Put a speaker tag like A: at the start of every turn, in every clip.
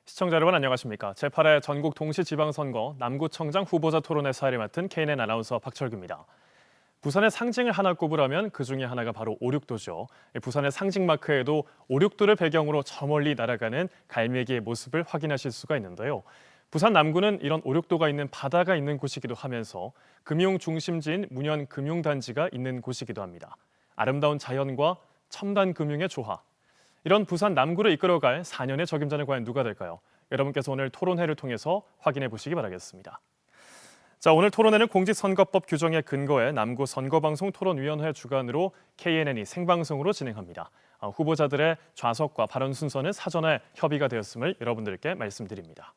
A: 시청자 여러분 안녕하십니까? 제8회 전국 동시지방선거 남구청장 후보자 토론회 사회를 맡은 KNN 아나운서 박철규입니다. 부산의 상징을 하나 꼽으라면 그 중에 하나가 바로 오륙도죠. 부산의 상징 마크에도 오륙도를 배경으로 저 멀리 날아가는 갈매기의 모습을 확인하실 수가 있는데요. 부산 남구는 이런 오륙도가 있는 바다가 있는 곳이기도 하면서 금융 중심지인 문현금융단지가 있는 곳이기도 합니다. 아름다운 자연과 첨단 금융의 조화. 이런 부산 남구를 이끌어갈 4년의 적임자는 과연 누가 될까요? 여러분께서 오늘 토론회를 통해서 확인해 보시기 바라겠습니다. 자, 오늘 토론회는 공직선거법 규정에 근거해 남구 선거방송 토론위원회 주관으로 KNN이 생방송으로 진행합니다. 후보자들의 좌석과 발언 순서는 사전에 협의가 되었음을 여러분들께 말씀드립니다.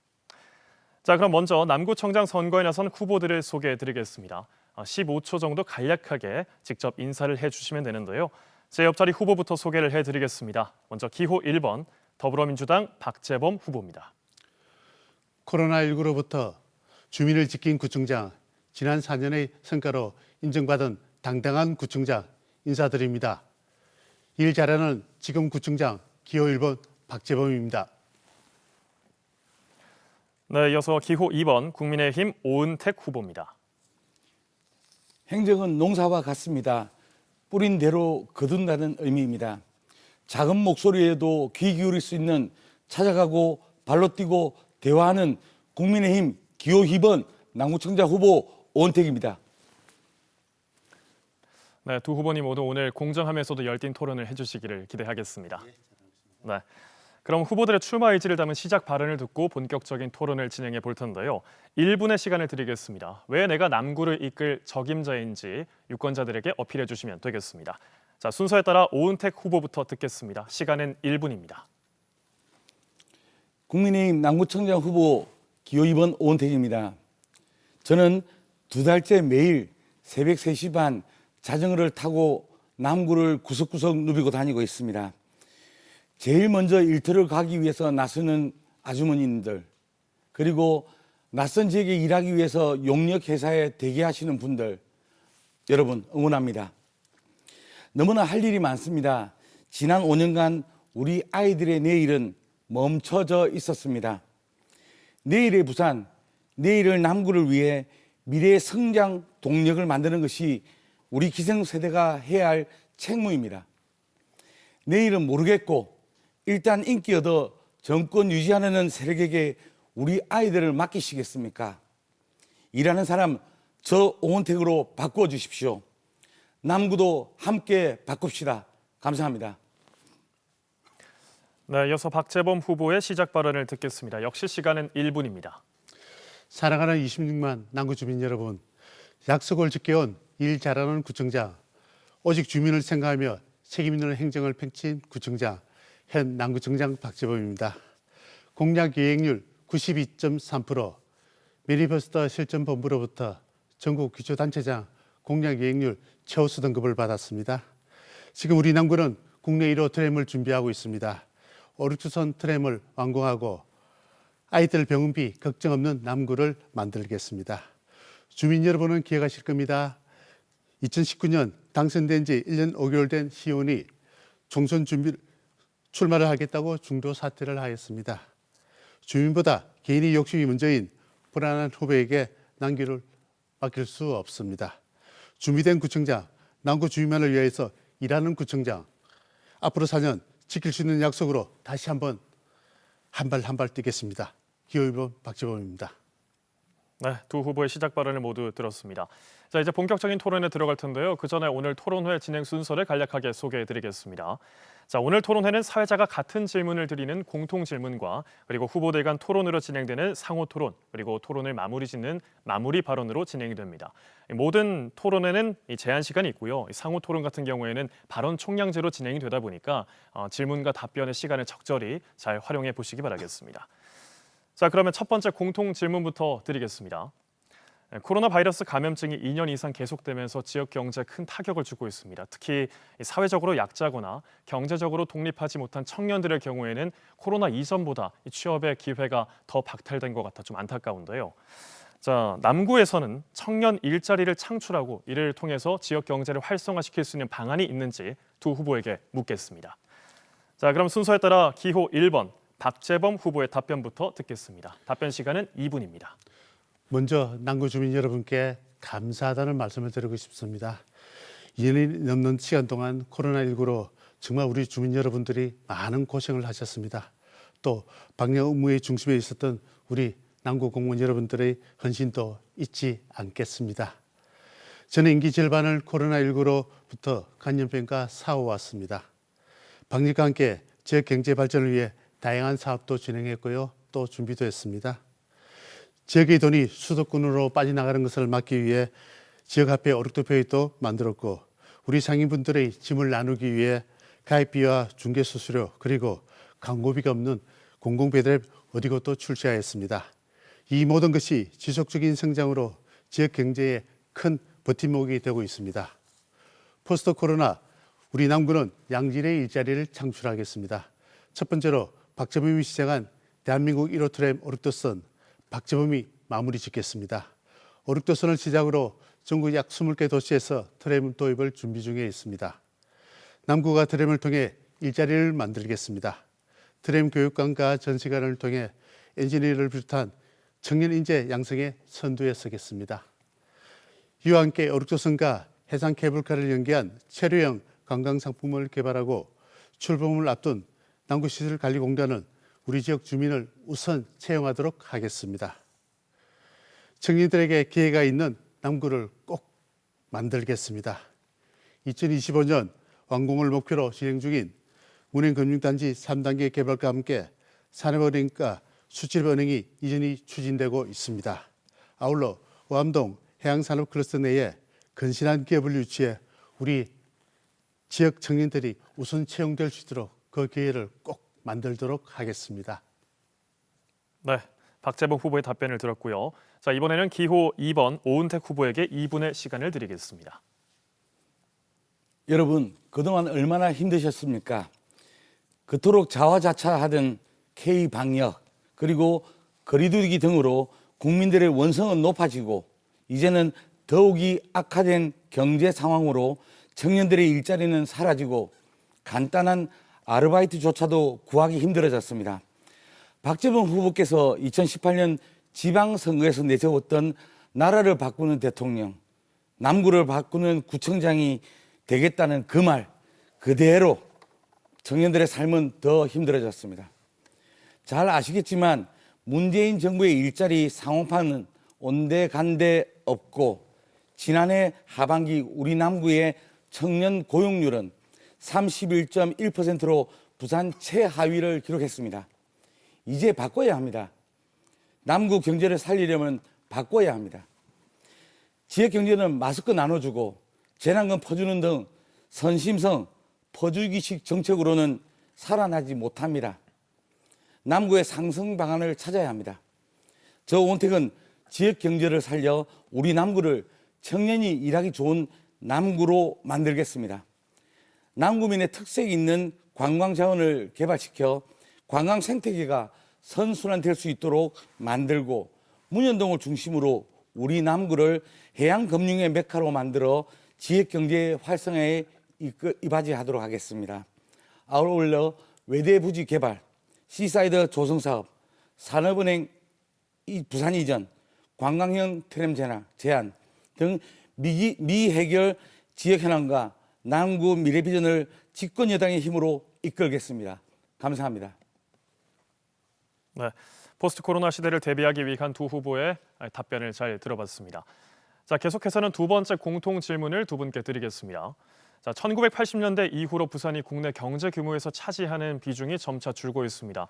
A: 자, 그럼 먼저 남구청장 선거에 나선 후보들을 소개해 드리겠습니다. 15초 정도 간략하게 직접 인사를 해주시면 되는데요. 제 옆자리 후보부터 소개를 해드리겠습니다. 먼저 기호 1번 더불어민주당 박재범 후보입니다.
B: 코로나19로부터 주민을 지킨 구청장, 지난 4년의 성과로 인정받은 당당한 구청장 인사드립니다. 일 잘하는 지금 구청장 기호 1번 박재범입니다.
A: 네, 이어서 기호 2번 국민의힘 오은택 후보입니다.
C: 행정은 농사와 같습니다. 뿌린 대로 거둔다는 의미입니다. 작은 목소리에도 귀 기울일 수 있는 찾아가고 발로 뛰고 대화하는 국민의힘 기호 2번 남구청장 후보 오은택입니다.
A: 네, 두 후보님 모두 오늘 공정하면서도 열띤 토론을 해주시기를 기대하겠습니다. 네, 그럼 후보들의 출마 의지를 담은 시작 발언을 듣고 본격적인 토론을 진행해 볼 텐데요. 1분의 시간을 드리겠습니다. 왜 내가 남구를 이끌 적임자인지 유권자들에게 어필해 주시면 되겠습니다. 자, 순서에 따라 오은택 후보부터 듣겠습니다. 시간은 1분입니다.
C: 국민의힘 남구청장 후보 기호 2번 오은택입니다. 저는 2달째 매일 새벽 3시 반 자전거를 타고 남구를 구석구석 누비고 다니고 있습니다. 제일 먼저 일터를 가기 위해서 나서는 아주머니들, 그리고 낯선 지역에 일하기 위해서 용역 회사에 대기하시는 분들, 여러분 응원합니다. 너무나 할 일이 많습니다. 지난 5년간 우리 아이들의 내일은 멈춰져 있었습니다. 내일의 부산, 내일의 남구를 위해 미래의 성장 동력을 만드는 것이 우리 기성세대가 해야 할 책무입니다. 내일은 모르겠고 일단 인기 얻어 정권 유지하려는 세력에게 우리 아이들을 맡기시겠습니까? 일하는 사람 저 오은택으로 바꾸어 주십시오. 남구도 함께 바꿉시다. 감사합니다.
A: 네, 이어서 박재범 후보의 시작 발언을 듣겠습니다. 역시 시간은 1분입니다.
B: 사랑하는 26만 남구 주민 여러분, 약속을 지켜온 일 잘하는 구청장, 오직 주민을 생각하며 책임 있는 행정을 펼친 구청장, 현 남구청장 박재범입니다. 공약 이행률 92.3%, 매니페스토 실천본부로부터 전국 기초단체장 공약 이행률 최우수 등급을 받았습니다. 지금 우리 남구는 국내 1호 트램을 준비하고 있습니다. 오륙주선 트램을 완공하고 아이들 병원비 걱정 없는 남구를 만들겠습니다. 주민 여러분은 기억하실 겁니다. 2019년 당선된 지 1년 5개월 된 시의원이 총선 출마를 하겠다고 중도 사퇴를 하였습니다. 주민보다 개인의 욕심이 먼저인 불안한 후보에게 남구를 맡길 수 없습니다. 준비된 구청장, 남구 주민만을 위해서 일하는 구청장, 앞으로 4년 지킬 수 있는 약속으로 다시 한번 한 발 뛰겠습니다. 기호 1번 박재범입니다.
A: 네, 두 후보의 시작 발언을 모두 들었습니다. 자, 이제 본격적인 토론에 들어갈 텐데요. 그 전에 오늘 토론회 진행 순서를 간략하게 소개해드리겠습니다. 자, 오늘 토론회는 사회자가 같은 질문을 드리는 공통 질문과 그리고 후보들 간 토론으로 진행되는 상호 토론, 그리고 토론을 마무리 짓는 마무리 발언으로 진행이 됩니다. 모든 토론회는 제한 시간이 있고요. 상호 토론 같은 경우에는 발언 총량제로 진행이 되다 보니까 질문과 답변의 시간을 적절히 잘 활용해 보시기 바라겠습니다. 자, 그러면 첫 번째 공통 질문부터 드리겠습니다. 코로나 바이러스 감염증이 2년 이상 계속되면서 지역 경제에 큰 타격을 주고 있습니다. 특히 사회적으로 약자거나 경제적으로 독립하지 못한 청년들의 경우에는 코로나 이전보다 취업의 기회가 더 박탈된 것 같아 좀 안타까운데요. 자, 남구에서는 청년 일자리를 창출하고 이를 통해서 지역 경제를 활성화시킬 수 있는 방안이 있는지 두 후보에게 묻겠습니다. 자, 그럼 순서에 따라 기호 1번 박재범 후보의 답변부터 듣겠습니다. 답변 시간은 2분입니다.
B: 먼저 남구 주민 여러분께 감사하다는 말씀을 드리고 싶습니다. 2년이 넘는 시간 동안 코로나19로 정말 우리 주민 여러분들이 많은 고생을 하셨습니다. 또 방역 업무의 중심에 있었던 우리 남구 공무원 여러분들의 헌신도 잊지 않겠습니다. 저는 임기 절반을 코로나19로부터 간염병과 싸워왔습니다. 방역과 함께 지역 경제 발전을 위해 다양한 사업도 진행했고요. 또 준비도 했습니다. 지역의 돈이 수도권으로 빠져나가는 것을 막기 위해 지역화폐 오륙도표도 만들었고, 우리 상인분들의 짐을 나누기 위해 가입비와 중개수수료 그리고 광고비가 없는 공공배달앱 어디고도 출시하였습니다. 이 모든 것이 지속적인 성장으로 지역 경제에 큰 버팀목이 되고 있습니다. 포스트 코로나 우리 남구는 양질의 일자리를 창출하겠습니다. 첫 번째로 박재범이 시작한 대한민국 1호 트램 오륙도선 박재범이 마무리 짓겠습니다. 오륙도선을 시작으로 전국 약 20개 도시에서 트램 도입을 준비 중에 있습니다. 남구가 트램을 통해 일자리를 만들겠습니다. 트램 교육관과 전시관을 통해 엔지니어를 비롯한 청년 인재 양성에 선두에 서겠습니다. 이와 함께 오륙도선과 해상 케이블카를 연계한 체류형 관광 상품을 개발하고 출범을 앞둔 남구시설관리공단은 우리 지역 주민을 우선 채용하도록 하겠습니다. 청년들에게 기회가 있는 남구를 꼭 만들겠습니다. 2025년 완공을 목표로 진행 중인 운행금융단지 3단계 개발과 함께 산업은행과 수출은행이 이전이 추진되고 있습니다. 아울러 오암동 해양산업클러스터 내에 건실한 기업을 유치해 우리 지역 청년들이 우선 채용될 수 있도록 그 기회를 꼭 만들도록 하겠습니다.
A: 네, 박재범 후보의 답변을 들었고요. 자, 이번에는 기호 2번 오은택 후보에게 2분의 시간을 드리겠습니다.
C: 여러분, 그동안 얼마나 힘드셨습니까? 그토록 자화자찬하던 K방역 그리고 거리두기 등으로 국민들의 원성은 높아지고 이제는 더욱이 악화된 경제 상황으로 청년들의 일자리는 사라지고 간단한 아르바이트조차도 구하기 힘들어졌습니다. 박재범 후보께서 2018년 지방선거에서 내세웠던 나라를 바꾸는 대통령, 남구를 바꾸는 구청장이 되겠다는 그 말 그대로 청년들의 삶은 더 힘들어졌습니다. 잘 아시겠지만 문재인 정부의 일자리 상황판은 온데간데 없고 지난해 하반기 우리 남구의 청년 고용률은 31.1%로 부산 최하위를 기록했습니다. 이제 바꿔야 합니다. 남구 경제를 살리려면 바꿔야 합니다. 지역 경제는 마스크 나눠주고 재난금 퍼주는 등 선심성 퍼주기식 정책으로는 살아나지 못합니다. 남구의 상승 방안을 찾아야 합니다. 저 오은택은 지역 경제를 살려 우리 남구를 청년이 일하기 좋은 남구로 만들겠습니다. 남구민의 특색이 있는 관광 자원을 개발시켜 관광 생태계가 선순환될 수 있도록 만들고 문현동을 중심으로 우리 남구를 해양금융의 메카로 만들어 지역경제 활성화에 이바지하도록 하겠습니다. 아울러 외대부지 개발, 시사이드 조성사업, 산업은행 부산 이전, 관광형 트램 제한 등 미해결 지역 현안과 남구 미래 비전을 집권 여당의 힘으로 이끌겠습니다. 감사합니다.
A: 네, 포스트 코로나 시대를 대비하기 위한 두 후보의 답변을 잘 들어봤습니다. 자, 계속해서는 두 번째 공통 질문을 두 분께 드리겠습니다. 자, 1980년대 이후로 부산이 국내 경제 규모에서 차지하는 비중이 점차 줄고 있습니다.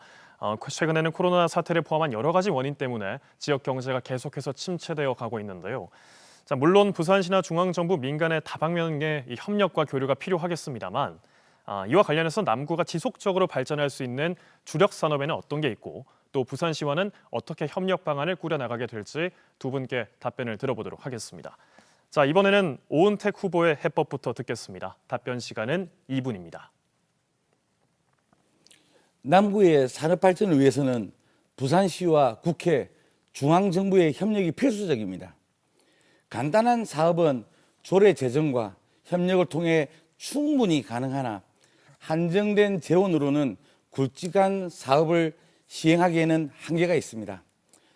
A: 최근에는 코로나 사태를 포함한 여러 가지 원인 때문에 지역 경제가 계속해서 침체되어 가고 있는데요. 자, 물론 부산시나 중앙정부 민간의 다방면의 협력과 교류가 필요하겠습니다만 이와 관련해서 남구가 지속적으로 발전할 수 있는 주력 산업에는 어떤 게 있고 또 부산시와는 어떻게 협력 방안을 꾸려나가게 될지 두 분께 답변을 들어보도록 하겠습니다. 자, 이번에는 오은택 후보의 해법부터 듣겠습니다. 답변 시간은 2분입니다.
C: 남구의 산업 발전을 위해서는 부산시와 국회, 중앙정부의 협력이 필수적입니다. 간단한 사업은 조례 제정과 협력을 통해 충분히 가능하나 한정된 재원으로는 굵직한 사업을 시행하기에는 한계가 있습니다.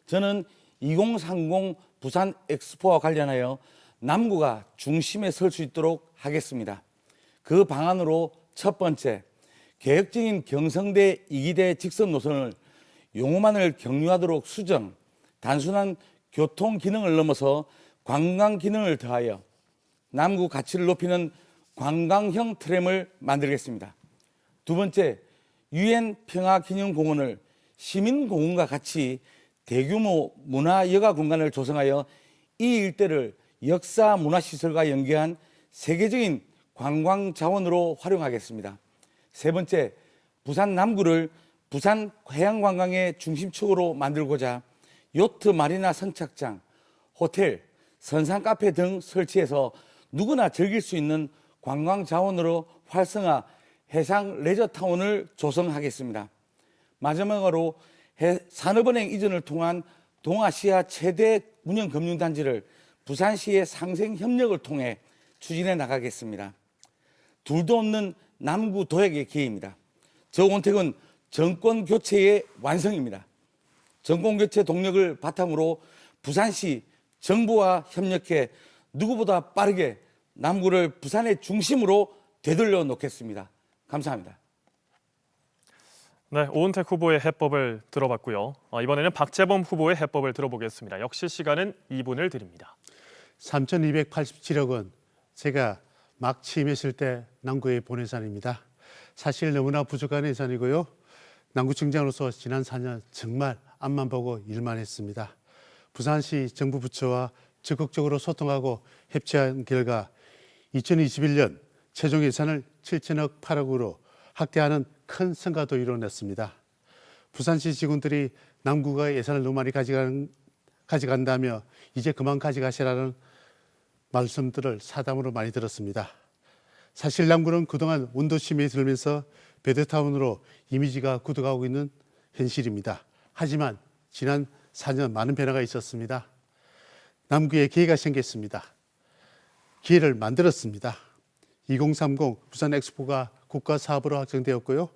C: 저는 2030 부산 엑스포와 관련하여 남구가 중심에 설 수 있도록 하겠습니다. 그 방안으로 첫 번째, 계획적인 경성대 2기대 직선 노선을 용호만을 경유하도록 수정, 단순한 교통 기능을 넘어서 관광 기능을 더하여 남구 가치를 높이는 관광형 트램을 만들겠습니다. 두 번째, 유엔 평화기념공원을 시민공원과 같이 대규모 문화여가 공간을 조성하여 이 일대를 역사 문화시설과 연계한 세계적인 관광 자원으로 활용하겠습니다. 세 번째, 부산 남구를 부산 해양관광의 중심축으로 만들고자 요트 마리나 선착장, 호텔, 선상 카페 등 설치해서 누구나 즐길 수 있는 관광 자원으로 활성화 해상 레저타운을 조성하겠습니다. 마지막으로 산업은행 이전을 통한 동아시아 최대 운영금융단지를 부산시의 상생협력을 통해 추진해 나가겠습니다. 둘도 없는 남구 도약의 기회입니다. 저원택은 정권교체의 완성입니다. 정권교체 동력을 바탕으로 부산시 정부와 협력해 누구보다 빠르게 남구를 부산의 중심으로 되돌려 놓겠습니다. 감사합니다.
A: 네, 오은택 후보의 해법을 들어봤고요. 이번에는 박재범 후보의 해법을 들어보겠습니다. 역시 시간은 2분을 드립니다.
B: 3,287억 원, 제가 막 취임했을 때 남구에 본 예산입니다. 사실 너무나 부족한 예산이고요. 남구청장으로서 지난 4년 정말 앞만 보고 일만 했습니다. 부산시 정부 부처와 적극적으로 소통하고 협치한 결과 2021년 최종 예산을 7천억 8억으로 확대하는 큰 성과도 이뤄냈습니다. 부산시 직원들이 남구가 예산을 너무 많이 가져간다며 이제 그만 가져가시라는 말씀들을 사담으로 많이 들었습니다. 사실 남구는 그동안 원도심에 들면서 베드타운으로 이미지가 굳어가고 있는 현실입니다. 하지만 지난 4년 많은 변화가 있었습니다. 남구에 기회가 생겼습니다. 기회를 만들었습니다. 2030 부산 엑스포가 국가 사업으로 확정되었고요.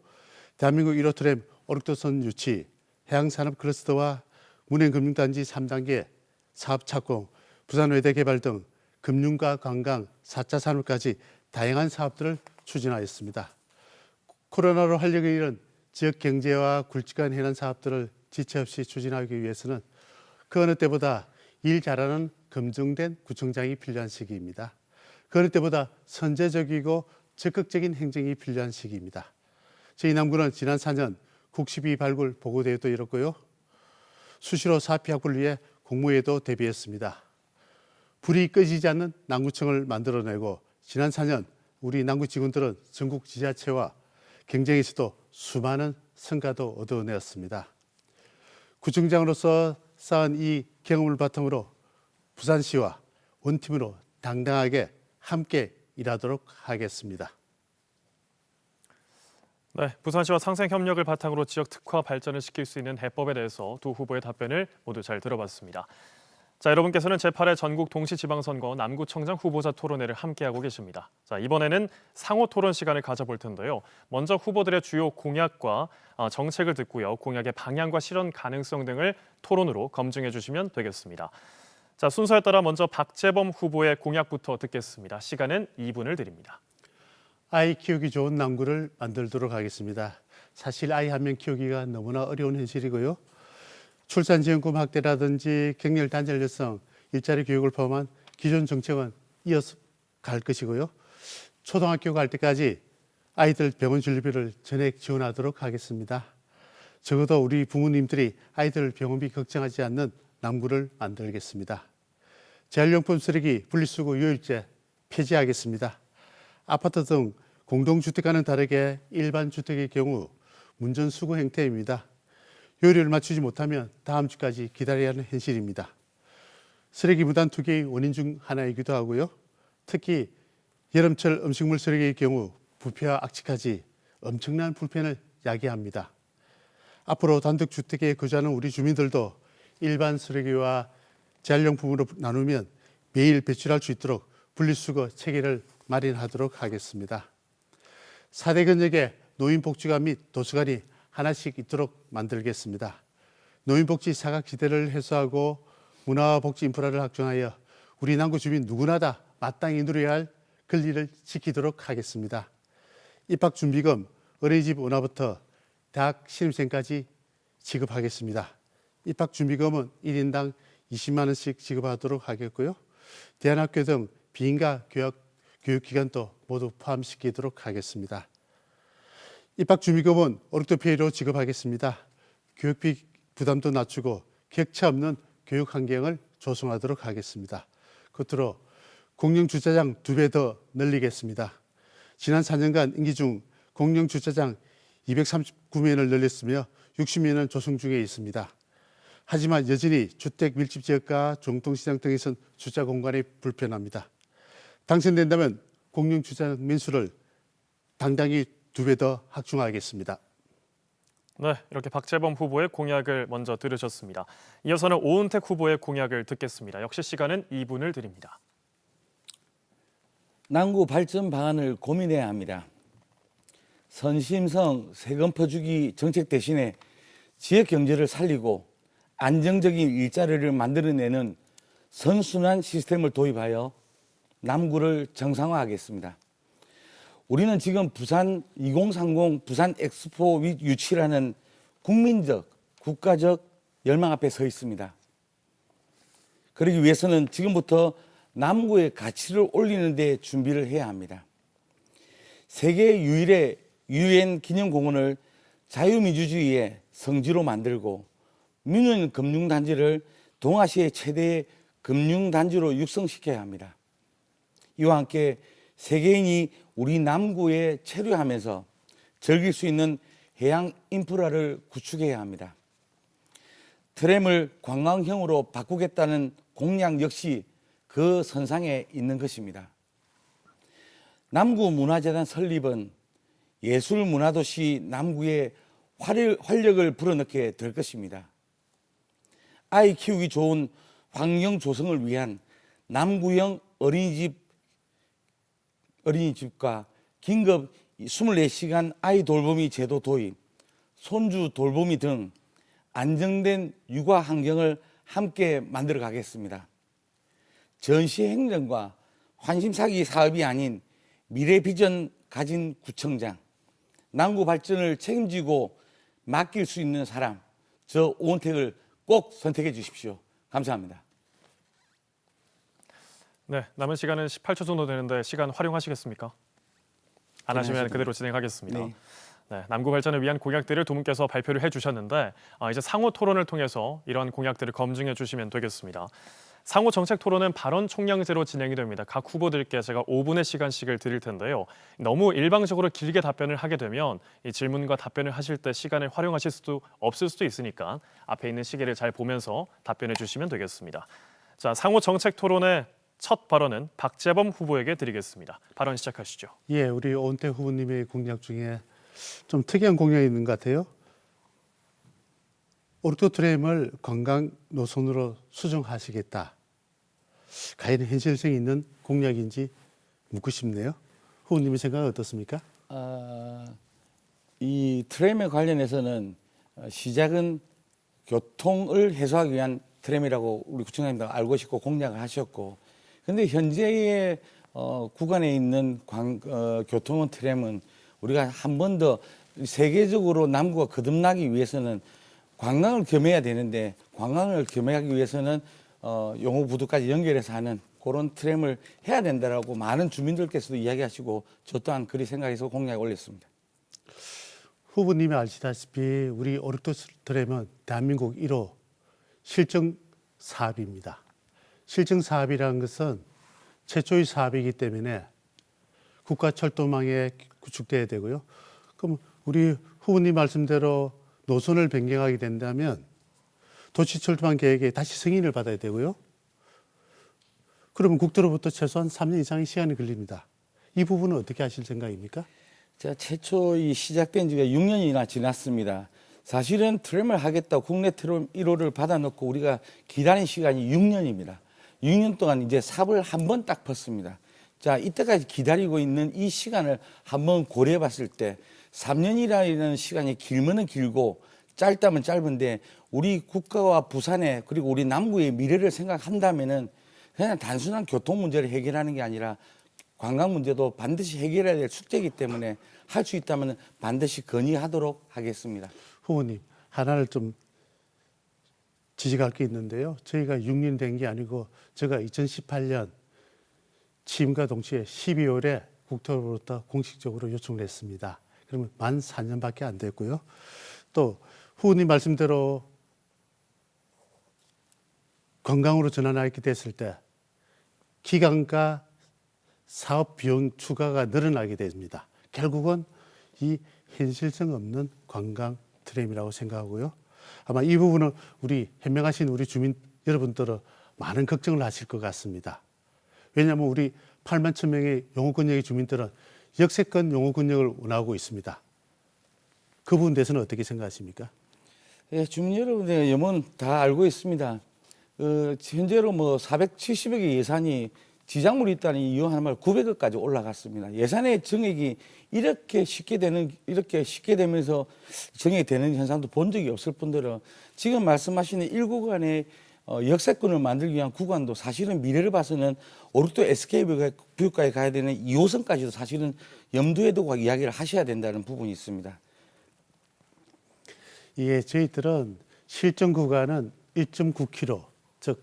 B: 대한민국 1호 트램 오륙도선 유치, 해양산업 클러스터와 문행금융단지 3단계 사업 착공, 부산 외대 개발 등 금융과 관광, 4차 산업까지 다양한 사업들을 추진하였습니다. 코로나로 활력을 잃은 지역 경제와 굵직한 해안 사업들을 지체 없이 추진하기 위해서는 그 어느 때보다 일 잘하는 검증된 구청장이 필요한 시기입니다. 그 어느 때보다 선제적이고 적극적인 행정이 필요한 시기입니다. 저희 남구는 지난 4년 국시비 발굴 보고대회도 열었고요. 수시로 사피 확보를 위해 공모에도 대비했습니다. 불이 꺼지지 않는 남구청을 만들어내고 지난 4년 우리 남구 직원들은 전국 지자체와 경쟁에서도 수많은 성과도 얻어내었습니다. 구청장으로서 쌓은 이 경험을 바탕으로 부산시와 원팀으로 당당하게 함께 일하도록 하겠습니다.
A: 네, 부산시와 상생협력을 바탕으로 지역 특화 발전을 시킬 수 있는 해법에 대해서 두 후보의 답변을 모두 잘 들어봤습니다. 자, 여러분께서는 제8회 전국 동시지방선거 남구청장 후보자 토론회를 함께하고 계십니다. 자, 이번에는 상호 토론 시간을 가져볼 텐데요. 먼저 후보들의 주요 공약과 정책을 듣고요. 공약의 방향과 실현 가능성 등을 토론으로 검증해 주시면 되겠습니다. 자, 순서에 따라 먼저 박재범 후보의 공약부터 듣겠습니다. 시간은 2분을 드립니다.
B: 아이 키우기 좋은 남구를 만들도록 하겠습니다. 사실 아이 한 명 키우기가 너무나 어려운 현실이고요. 출산지원금 확대라든지 격렬 단절 여성, 일자리 교육을 포함한 기존 정책은 이어서 갈 것이고요. 초등학교 갈 때까지 아이들 병원 진료비를 전액 지원하도록 하겠습니다. 적어도 우리 부모님들이 아이들 병원비 걱정하지 않는 남구를 만들겠습니다. 재활용품 쓰레기 분리수거 유일제 폐지하겠습니다. 아파트 등 공동주택과는 다르게 일반 주택의 경우 문전수거 행태입니다. 요일을 맞추지 못하면 다음 주까지 기다려야 하는 현실입니다. 쓰레기 무단 투기의 원인 중 하나이기도 하고요. 특히 여름철 음식물 쓰레기의 경우 부패와 악취까지 엄청난 불편을 야기합니다. 앞으로 단독주택에 거주하는 우리 주민들도 일반 쓰레기와 재활용품으로 나누면 매일 배출할 수 있도록 분리수거 체계를 마련하도록 하겠습니다. 4대 권역의 노인복지관 및 도서관이 하나씩 있도록 만들겠습니다. 노인복지 사각지대를 해소하고 문화와 복지 인프라를 확충하여 우리 남구 주민 누구나 다 마땅히 누려야 할 권리를 지키도록 하겠습니다. 입학준비금, 어린이집 운하부터 대학 신입생까지 지급하겠습니다. 입학준비금은 1인당 20만 원씩 지급하도록 하겠고요. 대안학교 등 비인가 교육기관도 모두 포함시키도록 하겠습니다. 입학준비금은 어렵도 피해로 지급하겠습니다. 교육비 부담도 낮추고 격차 없는 교육 환경을 조성하도록 하겠습니다. 끝으로 공영주차장 2배 더 늘리겠습니다. 지난 4년간 임기 중 공영주차장 239면을 늘렸으며 60면은 조성 중에 있습니다. 하지만 여전히 주택 밀집 지역과 중통시장 등에선 주차 공간이 불편합니다. 당선된다면 공영주차장 면수를 당당히 2배 더 확충하겠습니다.
A: 네, 이렇게 박재범 후보의 공약을 먼저 들으셨습니다. 이어서는 오은택 후보의 공약을 듣겠습니다. 역시 시간은 2분을 드립니다.
C: 남구 발전 방안을 고민해야 합니다. 선심성 세금 퍼주기 정책 대신에 지역 경제를 살리고 안정적인 일자리를 만들어내는 선순환 시스템을 도입하여 남구를 정상화하겠습니다. 우리는 지금 부산 2030 부산 엑스포 유치라는 국민적, 국가적 열망 앞에 서 있습니다. 그러기 위해서는 지금부터 남구의 가치를 올리는 데 준비를 해야 합니다. 세계 유일의 UN 기념공원을 자유민주주의의 성지로 만들고 민원 금융단지를 동아시아의 최대의 금융단지로 육성시켜야 합니다. 이와 함께 세계인이 우리 남구에 체류하면서 즐길 수 있는 해양 인프라를 구축해야 합니다. 트램을 관광형으로 바꾸겠다는 공약 역시 그 선상에 있는 것입니다. 남구문화재단 설립은 예술문화도시 남구에 활력을 불어넣게 될 것입니다. 아이 키우기 좋은 환경 조성을 위한 남구형 어린이집과 긴급 24시간 아이 돌보미 제도 도입, 손주 돌보미 등 안정된 육아 환경을 함께 만들어 가겠습니다. 전시행정과 환심사기 사업이 아닌 미래 비전 가진 구청장, 남구 발전을 책임지고 맡길 수 있는 사람, 저 오은택을 꼭 선택해 주십시오. 감사합니다.
A: 네, 남은 시간은 18초 정도 되는데 시간 활용하시겠습니까? 안 하시면 그대로 진행하겠습니다.
C: 네.
A: 네, 남구 발전을 위한 공약들을 두 분께서 발표를 해주셨는데 이제 상호 토론을 통해서 이러한 공약들을 검증해 주시면 되겠습니다. 상호 정책 토론은 발언 총량제로 진행이 됩니다. 각 후보들께 제가 5분의 시간씩을 드릴 텐데요. 너무 일방적으로 길게 답변을 하게 되면 이 질문과 답변을 하실 때 시간을 활용하실 수도 없을 수도 있으니까 앞에 있는 시계를 잘 보면서 답변해 주시면 되겠습니다. 자, 상호 정책 토론의 첫 발언은 박재범 후보에게 드리겠습니다. 발언 시작하시죠.
B: 예, 우리 오은택 후보님의 공약 중에 좀 특이한 공약이 있는 것 같아요. 오르토 트램을 관광 노선으로 수정하시겠다. 과연 현실성이 있는 공약인지 묻고 싶네요. 후보님의 생각은 어떻습니까?
C: 이 트램에 관련해서는 시작은 교통을 해소하기 위한 트램이라고 우리 구청장님도 알고 계시고 공약을 하셨고, 그런데 현재의 구간에 있는 교통원 트램은 우리가 한 번 더 세계적으로 남구가 거듭나기 위해서는 관광을 겸해야 되는데, 관광을 겸하기 위해서는 용호부두까지 연결해서 하는 그런 트램을 해야 된다라고 많은 주민들께서도 이야기하시고 저 또한 그리 생각해서 공약을 올렸습니다.
B: 후보님이 아시다시피 우리 오르토 트램은 대한민국 1호 실증 사업입니다. 실증 사업이라는 것은 최초의 사업이기 때문에 국가철도망에 구축돼야 되고요. 그럼 우리 후보님 말씀대로 노선을 변경하게 된다면 도시철도망 계획에 다시 승인을 받아야 되고요. 그러면 국토로부터 최소한 3년 이상의 시간이 걸립니다. 이 부분은 어떻게 하실 생각입니까?
C: 제가 최초 시작된 지가 6년이나 지났습니다. 사실은 트램을 하겠다고 국내 트램 1호를 받아놓고 우리가 기다린 시간이 6년입니다. 6년 동안 이제 삽을 한 번 딱 폈습니다. 자, 이때까지 기다리고 있는 이 시간을 한번 고려해 봤을 때 3년이라는 시간이 길면은 길고 짧다면 짧은데 우리 국가와 부산의 그리고 우리 남구의 미래를 생각한다면은 그냥 단순한 교통 문제를 해결하는 게 아니라 관광 문제도 반드시 해결해야 될 숙제이기 때문에 할 수 있다면 반드시 건의하도록 하겠습니다.
B: 후보님, 하나를 좀 지적할 게 있는데요. 저희가 6년 된 게 아니고 제가 2018년 취임과 동시에 12월에 국토부로부터 공식적으로 요청을 했습니다. 그러면 만 4년밖에 안 됐고요. 또 후보님 말씀대로 관광으로 전환하게 됐을 때 기간과 사업 비용 추가가 늘어나게 됩니다. 결국은 이 현실성 없는 관광 트램이라고 생각하고요. 아마 이 부분은 우리 현명하신 우리 주민 여러분들은 많은 걱정을 하실 것 같습니다. 왜냐하면 우리 8만 1천 명의 용호권역의 주민들은 역세권 용호권역을 원하고 있습니다. 그 부분에 대해서는 어떻게 생각하십니까?
C: 예, 주민 여러분의 염원은 다 알고 있습니다. 현재로 뭐 470억의 예산이 지작물이 있다는 이유 하나만 900억까지 올라갔습니다. 예산의 증액이 이렇게 쉽게 되면서 증액이 되는 현상도 본 적이 없을 뿐더러 지금 말씀하시는 1구간의 역세권을 만들기 위한 구간도 사실은 미래를 봐서는 오륙도 SK뷰까지 가야 되는 2호선까지도 사실은 염두에 두고 이야기를 하셔야 된다는 부분이 있습니다.
B: 예, 저희들은 실정 구간은 1.9km, 즉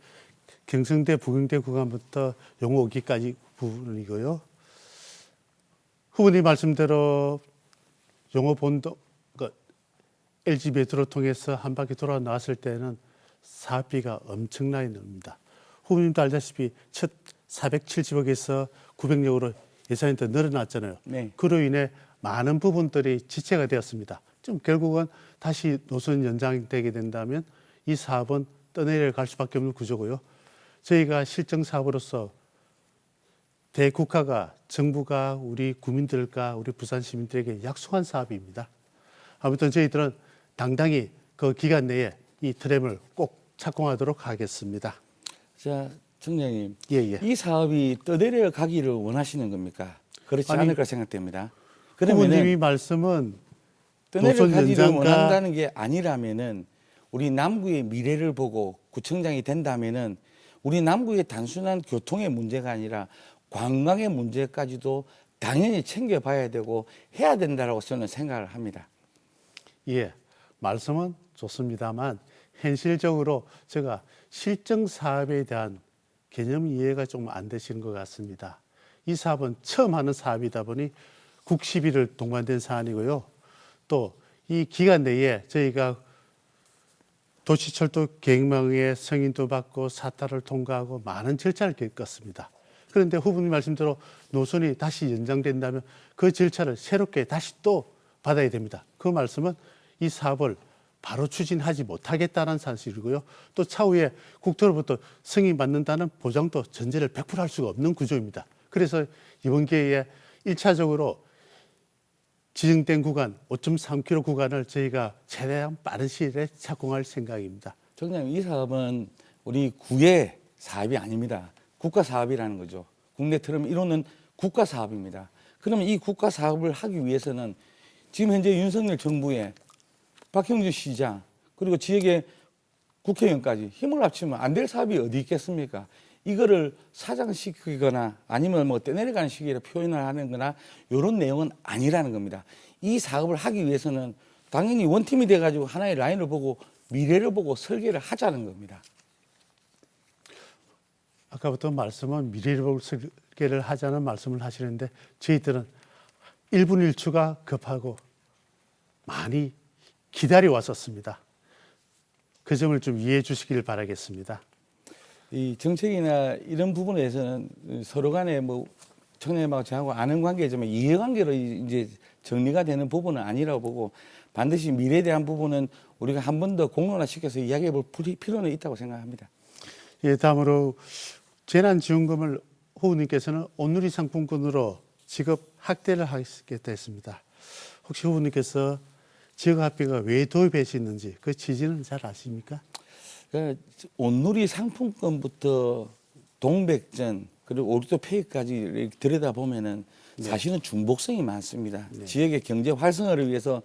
B: 경성대 부경대 구간부터 용호 오기까지 부분이고요. 후보님 말씀대로 용호 본도 LG 메트로 통해서 한 바퀴 돌아 나왔을 때는 사업비가 엄청나게 납니다. 후보님도 알다시피 첫 470억에서 900억으로 예산이 더 늘어났잖아요.
C: 네.
B: 그로 인해 많은 부분들이 지체가 되었습니다. 좀 결국은 다시 노선 연장되게 된다면 이 사업은 떠내려갈 수밖에 없는 구조고요. 저희가 실정 사업으로서 대국가가 정부가 우리 국민들과 우리 부산 시민들에게 약속한 사업입니다. 아무튼 저희들은 당당히 그 기간 내에 이 트램을 꼭 착공하도록 하겠습니다.
C: 자, 청장님,
B: 예.
C: 이 사업이 떠내려 가기를 원하시는 겁니까? 그렇지
B: 아니,
C: 않을 까 생각됩니다.
B: 후보님이
C: 그러면은
B: 말씀은
C: 떠내려
B: 노선
C: 가기를
B: 연장과-
C: 원한다는 게 아니라면은 우리 남구의 미래를 보고 구청장이 된다면은 우리 남구의 단순한 교통의 문제가 아니라 관광의 문제까지도 당연히 챙겨봐야 되고 해야 된다라고 저는 생각을 합니다.
B: 예, 말씀은 좋습니다만 현실적으로 제가 실정 사업에 대한 개념 이해가 좀 안 되시는 것 같습니다. 이 사업은 처음 하는 사업이다 보니 국시비를 동반된 사안이고요. 또 이 기간 내에 저희가 도시철도 계획망의 승인도 받고 사타를 통과하고 많은 절차를 겪었습니다. 그런데 후보님 말씀대로 노선이 다시 연장된다면 그 절차를 새롭게 다시 또 받아야 됩니다. 그 말씀은 이 사업을 바로 추진하지 못하겠다는 사실이고요. 또 차후에 국토로부터 승인받는다는 보장도 전제를 100% 할 수가 없는 구조입니다. 그래서 이번 기회에 1차적으로 지정된 구간 5.3km 구간을 저희가 최대한 빠른 시일에 착공할 생각입니다.
C: 청장님, 이 사업은 우리 구의 사업이 아닙니다. 국가 사업이라는 거죠. 국내 트램 1호는 국가 사업입니다. 그러면 이 국가 사업을 하기 위해서는 지금 현재 윤석열 정부의 박형준 시장 그리고 지역의 국회의원까지 힘을 합치면 안 될 사업이 어디 있겠습니까? 이거를 사장시키거나 아니면 뭐 떼내려가는 식으로 표현을 하는 거나 이런 내용은 아니라는 겁니다. 이 사업을 하기 위해서는 당연히 원팀이 돼가지고 하나의 라인을 보고 미래를 보고 설계를 하자는 겁니다.
B: 아까부터 말씀은 미래를 보고 설계를 하자는 말씀을 하시는데 저희들은 1분 1초가 급하고 많이 기다려 왔었습니다. 그 점을 좀 이해해 주시길 바라겠습니다.
C: 이 정책이나 이런 부분에 대해서는 서로 간에 뭐 청년님하고 저하고 아는 관계지만 이해관계로 이제 정리가 되는 부분은 아니라고 보고 반드시 미래에 대한 부분은 우리가 한 번 더 공론화시켜서 이야기해 볼 필요는 있다고 생각합니다.
B: 예, 다음으로 재난지원금을 후보님께서는 온누리 상품권으로 지급 확대를 하겠다 했습니다. 혹시 후보님께서 지역 합의가 왜 도입하시는지 그 취지는 잘 아십니까?
C: 그러니까 온누리 상품권부터 동백전, 그리고 오르토 페이까지 이렇게 들여다보면은 사실은 중복성이 많습니다. 지역의 경제 활성화를 위해서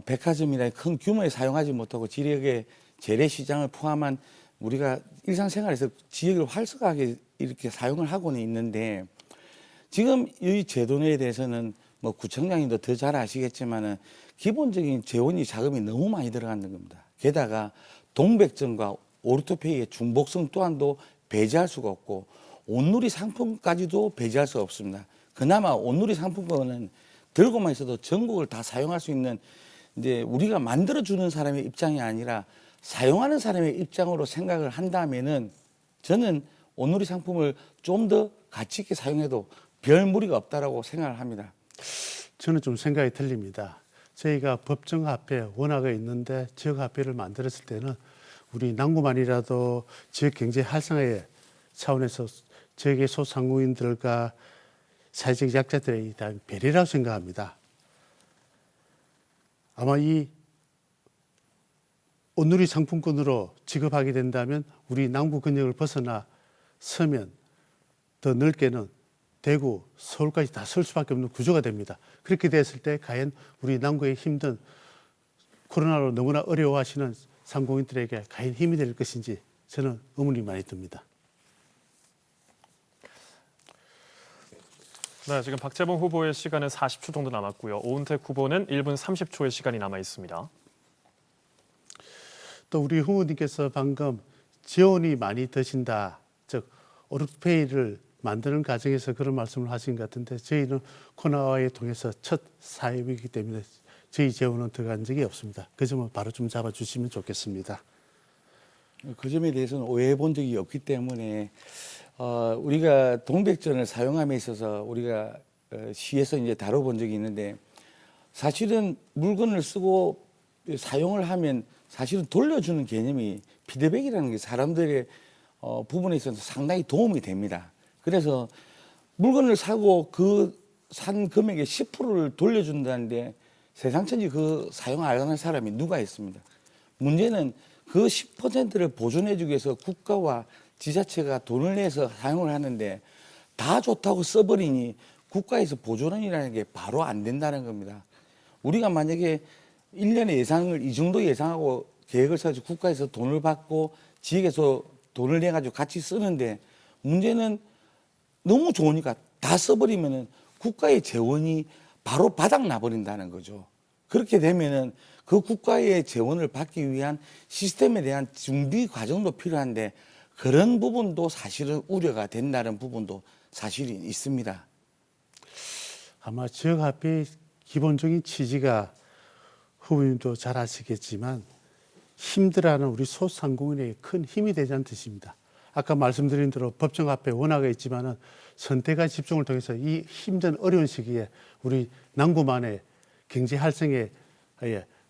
C: 백화점이나 큰 규모에 사용하지 못하고 지역의 재래시장을 포함한 우리가 일상생활에서 지역을 활성화하게 이렇게 사용을 하고는 있는데 지금 이 제도에 대해서는 뭐 구청장님도 더 잘 아시겠지만은 기본적인 재원이 자금이 너무 많이 들어가는 겁니다. 게다가 동백전과 오르토페이의 중복성 또한도 배제할 수가 없고 온누리 상품까지도 배제할 수가 없습니다. 그나마 온누리 상품권은 들고만 있어도 전국을 다 사용할 수 있는 이제 우리가 만들어주는 사람의 입장이 아니라 사용하는 사람의 입장으로 생각을 한다면은 저는 온누리 상품을 좀 더 가치 있게 사용해도 별 무리가 없다라고 생각을 합니다.
B: 저는 좀 생각이 틀립니다. 저희가 법정화폐 원화가 있는데 지역화폐를 만들었을 때는 우리 남구만이라도 지역 경제 활성화의 차원에서 지역의 소상공인들과 사회적 약자들에 대한 배려라고 생각합니다. 아마 이 온누리 상품권으로 지급하게 된다면 우리 남구 근역을 벗어나 서면 더 넓게는 대구, 서울까지 다 설 수밖에 없는 구조가 됩니다. 그렇게 됐을 때 과연 우리 남구의 힘든 코로나로 너무나 어려워하시는 상공인들에게 과연 힘이 될 것인지 저는 의문이 많이 듭니다.
A: 네, 지금 박재봉 후보의 시간은 40초 정도 남았고요. 오은택 후보는 1분 30초의 시간이 남아 있습니다.
B: 또 우리 후보님께서 방금 지원이 많이 드신다, 즉 오르페이를 만드는 과정에서 그런 말씀을 하신 것 같은데 저희는 코로나와에 통해서 첫 사업이기 때문에 저희 재원은 들어간 적이 없습니다. 그 점은 바로 좀 잡아주시면 좋겠습니다.
C: 그 점에 대해서는 오해해 본 적이 없기 때문에 우리가 동백전을 사용함에 있어서 우리가 시에서 이제 다뤄본 적이 있는데 사실은 물건을 쓰고 사용을 하면 사실은 돌려주는 개념이 피드백이라는 게 사람들의 부분에 있어서 상당히 도움이 됩니다. 그래서 물건을 사고 그 산 금액의 10%를 돌려준다는데 세상 천지 그 사용 안 하는 사람이 누가 있습니다. 문제는 그 10%를 보존해주기 위해서 국가와 지자체가 돈을 내서 사용을 하는데 다 좋다고 써버리니 국가에서 보존이라는 게 바로 안 된다는 겁니다. 우리가 만약에 1년에 예산을 이 정도 예상하고 계획을 세워서 국가에서 돈을 받고 지역에서 돈을 내가지고 같이 쓰는데 문제는 너무 좋으니까 다 써버리면은 국가의 재원이 바로 바닥 나버린다는 거죠. 그렇게 되면은 그 국가의 재원을 받기 위한 시스템에 대한 준비 과정도 필요한데 그런 부분도 사실은 우려가 된다는 부분도 사실이 있습니다.
B: 아마 지역화폐의 기본적인 취지가 후보님도 잘 아시겠지만 힘들어하는 우리 소상공인에게 큰 힘이 되자는 뜻입니다. 아까 말씀드린 대로 법정화폐 원화가 있지만은 선택과 집중을 통해서 이 힘든 어려운 시기에 우리 남구만의 경제 활성에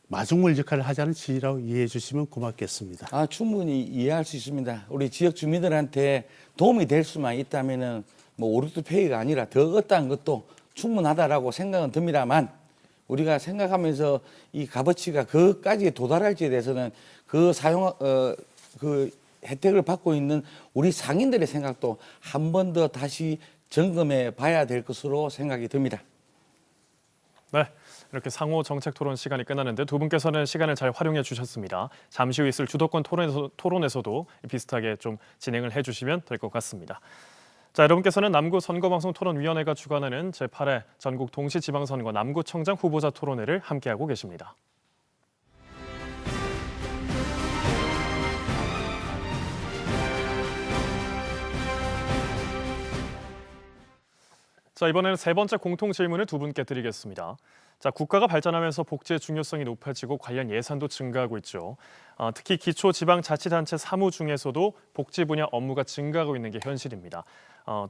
B: 마중물 역할을 하자는 취지라고 이해해 주시면 고맙겠습니다.
C: 충분히 이해할 수 있습니다. 우리 지역 주민들한테 도움이 될 수만 있다면은 뭐 오르토페이가 아니라 더 어떠한 것도 충분하다라고 생각은 듭니다만 우리가 생각하면서 이 값어치가 그까지 도달할지에 대해서는 그 혜택을 받고 있는 우리 상인들의 생각도 한 번 더 다시 점검해 봐야 될 것으로 생각이 듭니다.
A: 네, 이렇게 상호 정책 토론 시간이 끝나는데 두 분께서는 시간을 잘 활용해 주셨습니다. 잠시 후 있을 주도권 토론에서도 비슷하게 좀 진행을 해주시면 될 것 같습니다. 자, 여러분께서는 남구 선거방송 토론위원회가 주관하는 제8회 전국 동시지방선거 남구청장 후보자 토론회를 함께하고 계십니다. 자, 이번에는 세 번째 공통 질문을 두 분께 드리겠습니다. 자, 국가가 발전하면서 복지의 중요성이 높아지고 관련 예산도 증가하고 있죠. 특히 기초지방자치단체 사무 중에서도 복지 분야 업무가 증가하고 있는 게 현실입니다.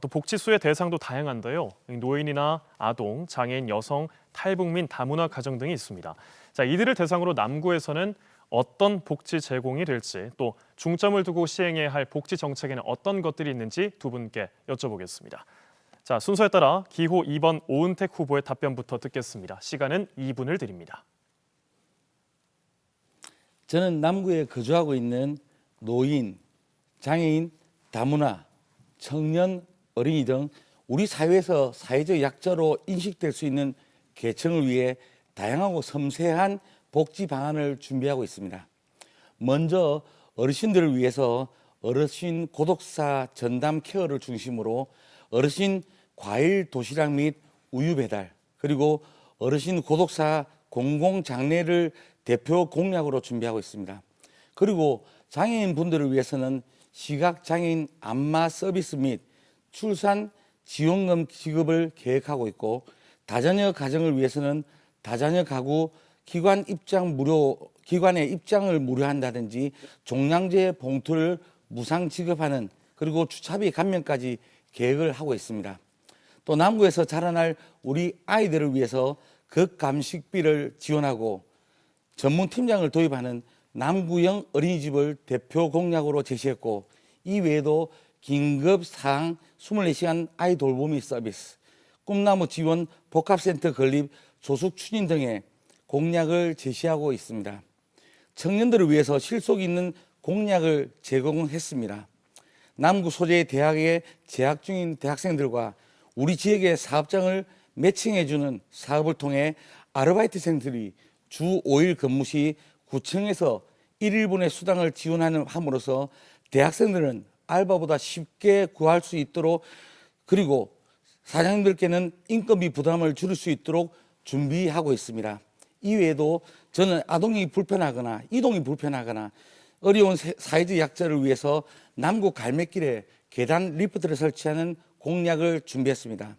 A: 또 복지수의 대상도 다양한데요. 노인이나 아동, 장애인, 여성, 탈북민, 다문화 가정 등이 있습니다. 자, 이들을 대상으로 남구에서는 어떤 복지 제공이 될지 또 중점을 두고 시행해야 할 복지 정책에는 어떤 것들이 있는지 두 분께 여쭤보겠습니다. 자, 순서에 따라 기호 2번 오은택 후보의 답변부터 듣겠습니다. 시간은 2분을 드립니다.
C: 저는 남구에 거주하고 있는 노인, 장애인, 다문화, 청년, 어린이 등 우리 사회에서 사회적 약자로 인식될 수 있는 계층을 위해 다양하고 섬세한 복지 방안을 준비하고 있습니다. 먼저 어르신들을 위해서 어르신 고독사 전담 케어를 중심으로 어르신 과일 도시락 및 우유 배달, 그리고 어르신 고독사 공공장례를 대표 공약으로 준비하고 있습니다. 그리고 장애인 분들을 위해서는 시각장애인 안마 서비스 및 출산 지원금 지급을 계획하고 있고, 다자녀 가정을 위해서는 다자녀 가구 기관의 입장을 무료한다든지 종량제 봉투를 무상 지급하는, 그리고 주차비 감면까지 계획을 하고 있습니다. 또 남구에서 자라날 우리 아이들을 위해서 극감식비를 지원하고 전문 팀장을 도입하는 남구형 어린이집을 대표 공약으로 제시했고, 이 외에도 긴급 사항 24시간 아이 돌보미 서비스, 꿈나무 지원 복합센터 건립 조숙 추진 등의 공약을 제시하고 있습니다. 청년들을 위해서 실속 있는 공약을 제공했습니다. 남구 소재의 대학에 재학 중인 대학생들과 우리 지역의 사업장을 매칭해주는 사업을 통해 아르바이트생들이 주 5일 근무 시 구청에서 1일분의 수당을 지원하는 함으로써 대학생들은 알바보다 쉽게 구할 수 있도록, 그리고 사장님들께는 인건비 부담을 줄일 수 있도록 준비하고 있습니다. 이외에도 저는 아동이 불편하거나 이동이 불편하거나 어려운 사회적 약자를 위해서 남구 갈매길에 계단 리프트를 설치하는 공약을 준비했습니다.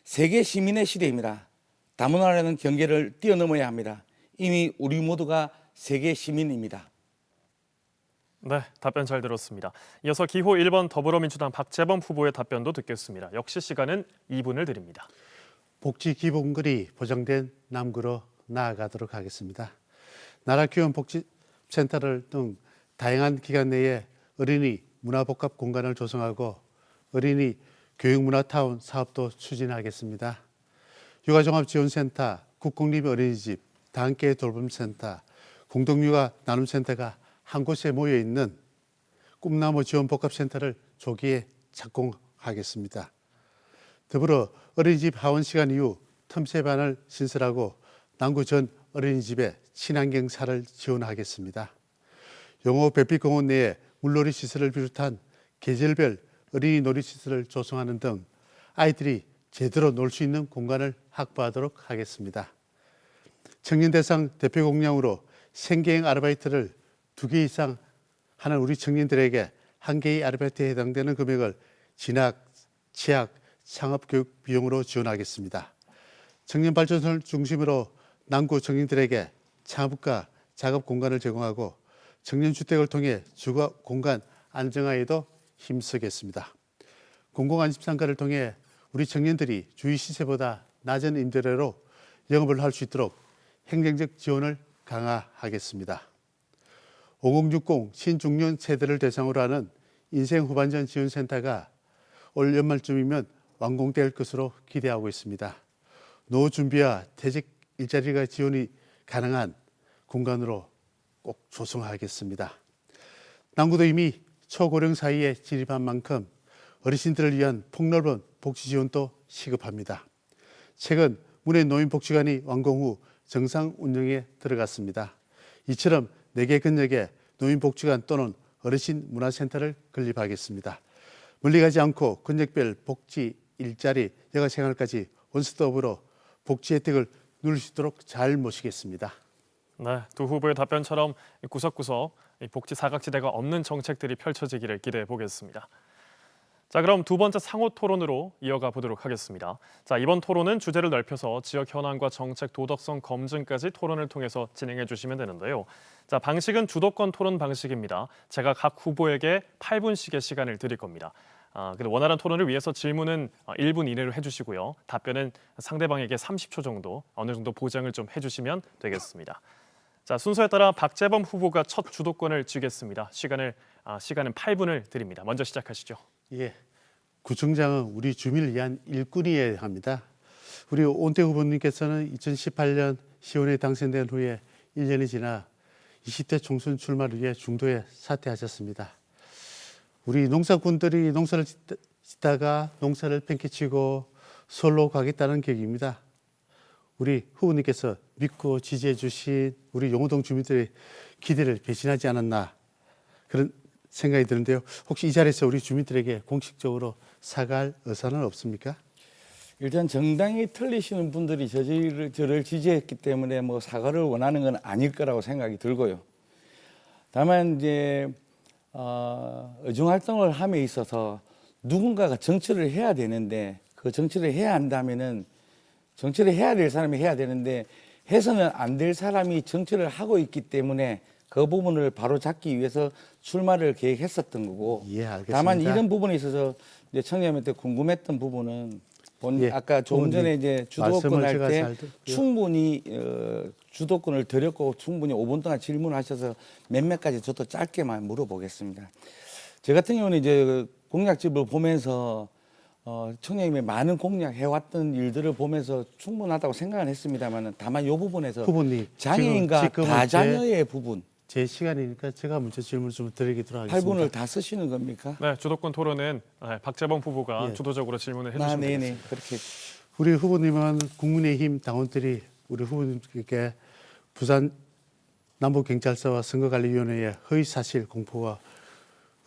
C: 세계 시민의 시대입니다. 다문화라는 경계를 뛰어넘어야 합니다. 이미 우리 모두가 세계 시민입니다.
A: 네, 답변 잘 들었습니다. 이어서 기호 1번 더불어민주당 박재범 후보의 답변도 듣겠습니다. 역시 시간은 2분을 드립니다.
B: 복지 기본글이 보장된 남구로 나아가도록 하겠습니다. 나라기원 복지센터를 등 다양한 기관 내에 어린이 문화복합 공간을 조성하고 어린이 교육문화타운 사업도 추진하겠습니다. 육아종합지원센터, 국공립 어린이집, 다함께 돌봄센터, 공동육아 나눔센터가 한 곳에 모여 있는 꿈나무 지원복합센터를 조기에 착공하겠습니다. 더불어 어린이집 하원 시간 이후 틈새반을 신설하고 남구 전 어린이집에 친환경차를 지원하겠습니다. 용호 별빛공원 내에 물놀이 시설을 비롯한 계절별 어린이 놀이시설을 조성하는 등 아이들이 제대로 놀 수 있는 공간을 확보하도록 하겠습니다. 청년 대상 대표 공약으로 생계형 아르바이트를 2개 이상 하는 우리 청년들에게 1개의 아르바이트에 해당되는 금액을 진학, 취학, 창업교육 비용으로 지원하겠습니다. 청년발전소를 중심으로 남구 청년들에게 창업과 작업 공간을 제공하고 청년주택을 통해 주거 공간 안정화에도 힘쓰겠습니다. 공공안심상가를 통해 우리 청년들이 주위 시세보다 낮은 임대료로 영업을 할 수 있도록 행정적 지원을 강화하겠습니다. 5060 신중년 세대를 대상으로 하는 인생 후반전 지원센터가 올 연말쯤이면 완공될 것으로 기대하고 있습니다. 노후 준비와 퇴직 일자리가 지원이 가능한 공간으로 꼭 조성하겠습니다. 남구도 이미 초고령 사이에 진입한 만큼 어르신들을 위한 폭넓은 복지 지원도 시급합니다. 최근 문해 노인복지관이 완공 후 정상 운영에 들어갔습니다. 이처럼 4개 근역에 노인복지관 또는 어르신 문화센터를 건립하겠습니다. 멀리 가지 않고 근역별 복지, 일자리, 여가생활까지 원스톱으로 복지 혜택을 누릴 수 있도록 잘 모시겠습니다.
A: 네, 두 후보의 답변처럼 구석구석 복지 사각지대가 없는 정책들이 펼쳐지기를 기대해 보겠습니다. 자, 그럼 두 번째 상호 토론으로 이어가 보도록 하겠습니다. 자, 이번 토론은 주제를 넓혀서 지역 현안과 정책 도덕성 검증까지 토론을 통해서 진행해 주시면 되는데요. 자, 방식은 주도권 토론 방식입니다. 제가 각 후보에게 8분씩의 시간을 드릴 겁니다. 근데 원활한 토론을 위해서 질문은 1분 이내로 해주시고요. 답변은 상대방에게 30초 정도 어느 정도 보장을 좀 해주시면 되겠습니다. 자, 순서에 따라 박재범 후보가 첫 주도권을 쥐겠습니다. 시간은 8분을 드립니다. 먼저 시작하시죠.
B: 예, 구청장은 우리 주민을 위한 일꾼이어야 합니다. 우리 온태 후보님께서는 2018년 시원에 당선된 후에 1년이 지나 20대 총선 출마를 위해 중도에 사퇴하셨습니다. 우리 농사꾼들이 농사를 짓다가 농사를 팽개치고 서울로 가겠다는 계획입니다. 우리 후보님께서 믿고 지지해 주신 우리 용호동 주민들의 기대를 배신하지 않았나 그런 생각이 드는데요. 혹시 이 자리에서 우리 주민들에게 공식적으로 사과할 의사는 없습니까?
C: 일단 정당이 틀리시는 분들이 저를 지지했기 때문에 뭐 사과를 원하는 건 아닐 거라고 생각이 들고요. 다만 이제 의정 활동을 함에 있어서 누군가가 정치를 해야 되는데 그 정치를 해야 한다면은 정치를 해야 될 사람이 해야 되는데 해서는 안 될 사람이 정치를 하고 있기 때문에 그 부분을 바로 잡기 위해서 출마를 계획했었던 거고.
B: 예, 알겠습니다.
C: 다만 이런 부분에 있어서 이제 청년한테 궁금했던 부분은
B: 예,
C: 아까 조금 전에 이제 주도권 할 때 충분히 주도권을 드렸고 충분히 5분 동안 질문하셔서 몇몇 가지 저도 짧게만 물어보겠습니다. 저 같은 경우는 이제 공약집을 보면서 청년님의 많은 공약해왔던 일들을 보면서 충분하다고 생각은 했습니다만 다만 이 부분에서
B: 후보님,
C: 장애인과
B: 지금은
C: 다자녀의 부분
B: 제 시간이니까 제가 먼저 질문 좀 드리도록 하겠습니다.
C: 8분을 다 쓰시는 겁니까?
A: 네, 주도권 토론은 박재범 후보가
B: 예.
A: 주도적으로 질문을 해주시면
C: 네네
A: 되겠습니다.
C: 그렇게
B: 우리 후보님은 국민의힘 당원들이 우리 후보님께 부산 남부경찰서와 선거관리위원회에 허위사실 공포와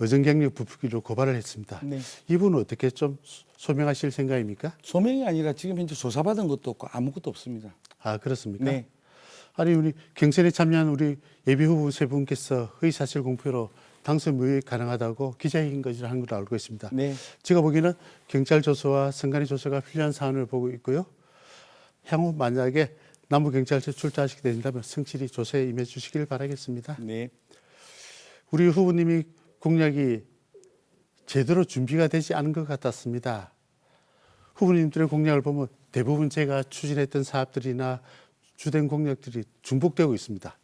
B: 의정경력 부풀기로 고발을 했습니다.
C: 네.
B: 이분은 어떻게 좀 소명하실 생각입니까?
C: 소명이 아니라 지금 현재 조사받은 것도 없고 아무것도 없습니다.
B: 아 그렇습니까?
C: 네.
B: 아니 우리 경선에 참여한 우리 예비 후보 세 분께서 허위사실 공표로 당선 무효 가능하다고 기자회견 것을 한 걸로 알고 있습니다.
C: 네.
B: 제가 보기에는 경찰 조사와 선관위 조사가 필요한 사안을 보고 있고요. 향후 만약에 남부경찰서 출자하시게 된다면 성실히 조사에 임해 주시길 바라겠습니다.
C: 네.
B: 우리 후보님이 공약이 제대로 준비가 되지 않은 것 같았습니다. 후보님들의 공약을 보면 대부분 제가 추진했던 사업들이나 주된 공약들이 중복되고 있습니다.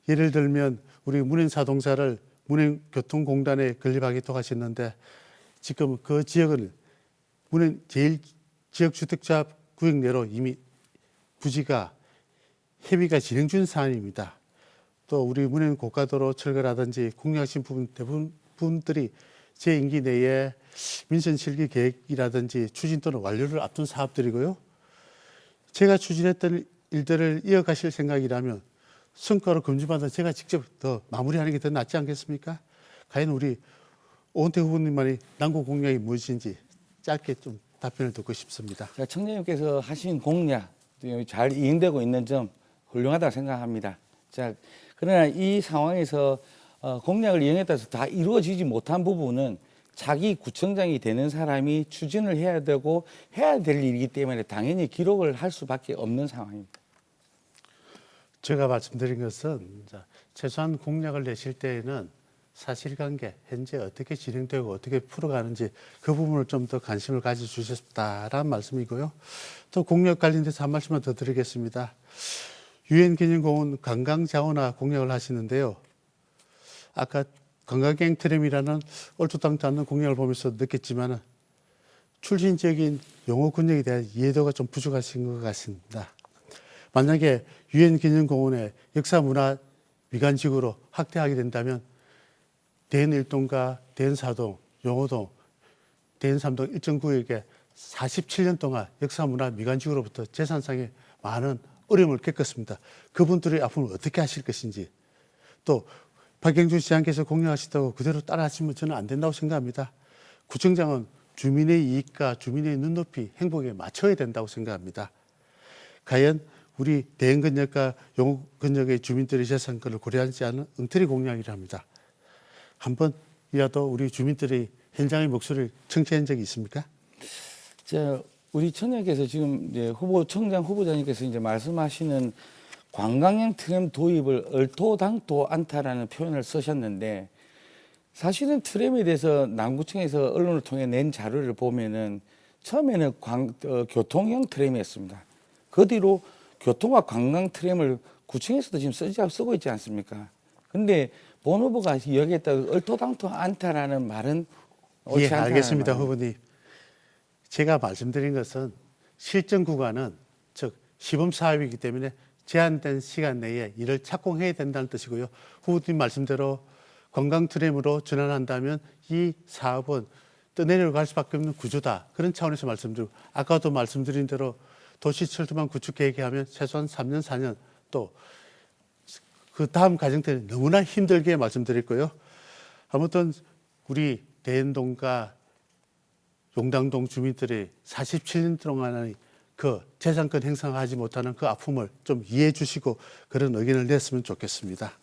B: 예를 들면 우리 문현사동사를 문현교통공단에 건립하겠다고 하셨는데 지금 그 지역은 문현 제1지역주택자 구역 내로 이미 부지가 협의가 진행 중 사안입니다. 또 우리 문현 고가도로 철거라든지 공약하신 부분 대부분 분들이 제 임기 내에 민선 실기 계획이라든지 추진 또는 완료를 앞둔 사업들이고요. 제가 추진했던 일들을 이어가실 생각이라면 성과로 검증받아 제가 직접 더 마무리하는 게 더 낫지 않겠습니까? 과연 우리 오은택 후보님만의 남구 공약이 무엇인지 짧게 좀 답변을 듣고 싶습니다.
C: 자, 청년님께서 하신 공약 잘 이행되고 있는 점 훌륭하다고 생각합니다. 자, 그러나 이 상황에서 공약을 이행했다 해서 다 이루어지지 못한 부분은 자기 구청장이 되는 사람이 추진을 해야 되고 해야 될 일이기 때문에 당연히 기록을 할 수밖에 없는 상황입니다.
B: 제가 말씀드린 것은 최소한 공약을 내실 때에는 사실관계, 현재 어떻게 진행되고 어떻게 풀어가는지 그 부분을 좀 더 관심을 가져주셨다라는 말씀이고요. 또 공약 관련돼서 한 말씀만 더 드리겠습니다. 유엔기념공원 관광자원화 공약을 하시는데요. 아까 관광객 트램이라는 얼토당토 않는 공약을 보면서 느꼈지만 출신적인 용어 군역에 대한 이해도가 좀 부족하신 것 같습니다. 만약에 유엔기념공원의 역사문화 미관지구로 확대하게 된다면 대인일동과 대인사동, 용호동, 대인삼동 일정 구역에 47년 동안 역사문화 미관지구로부터 재산상의 많은 어려움을 겪었습니다. 그분들이 앞으로 어떻게 하실 것인지 또 박영준 시장께서 공약하시다고 그대로 따라하시면 저는 안 된다고 생각합니다. 구청장은 주민의 이익과 주민의 눈높이, 행복에 맞춰야 된다고 생각합니다. 과연 우리 대인근역과 용호근역의 주민들의 재산권을 고려하지 않은 엉터리 공약이라 합니다. 한 번이라도 우리 주민들의 현장의 목소리를 청취한 적이 있습니까?
C: 자, 우리 청년께서 지금 이제 청장 후보자님께서 이제 말씀하시는 관광형 트램 도입을 얼토당토 않다라는 표현을 쓰셨는데 사실은 트램에 대해서 남구청에서 언론을 통해 낸 자료를 보면은 처음에는 교통형 트램이었습니다. 그 뒤로 교통과 관광 트램을 구청에서도 지금 쓰고 있지 않습니까? 근데 본 후보가 이야기했다 얼토당토 않다라는 말은 옳지 않다는
B: 알겠습니다,
C: 말입니다.
B: 후보님. 제가 말씀드린 것은 실정 구간은 즉 시범 사업이기 때문에 제한된 시간 내에 이를 착공해야 된다는 뜻이고요. 후보님 말씀대로 관광 트램으로 전환한다면 이 사업은 떠내려갈 수밖에 없는 구조다. 그런 차원에서 말씀드리고 아까도 말씀드린 대로 도시 철도망 구축 계획이 하면 최소한 3년, 4년 또 그 다음 과정 때는 너무나 힘들게 말씀드렸고요. 아무튼 우리 대연동과 용당동 주민들이 47년 동안의 그 재산권 행사하지 못하는 그 아픔을 좀 이해해 주시고 그런 의견을 냈으면 좋겠습니다.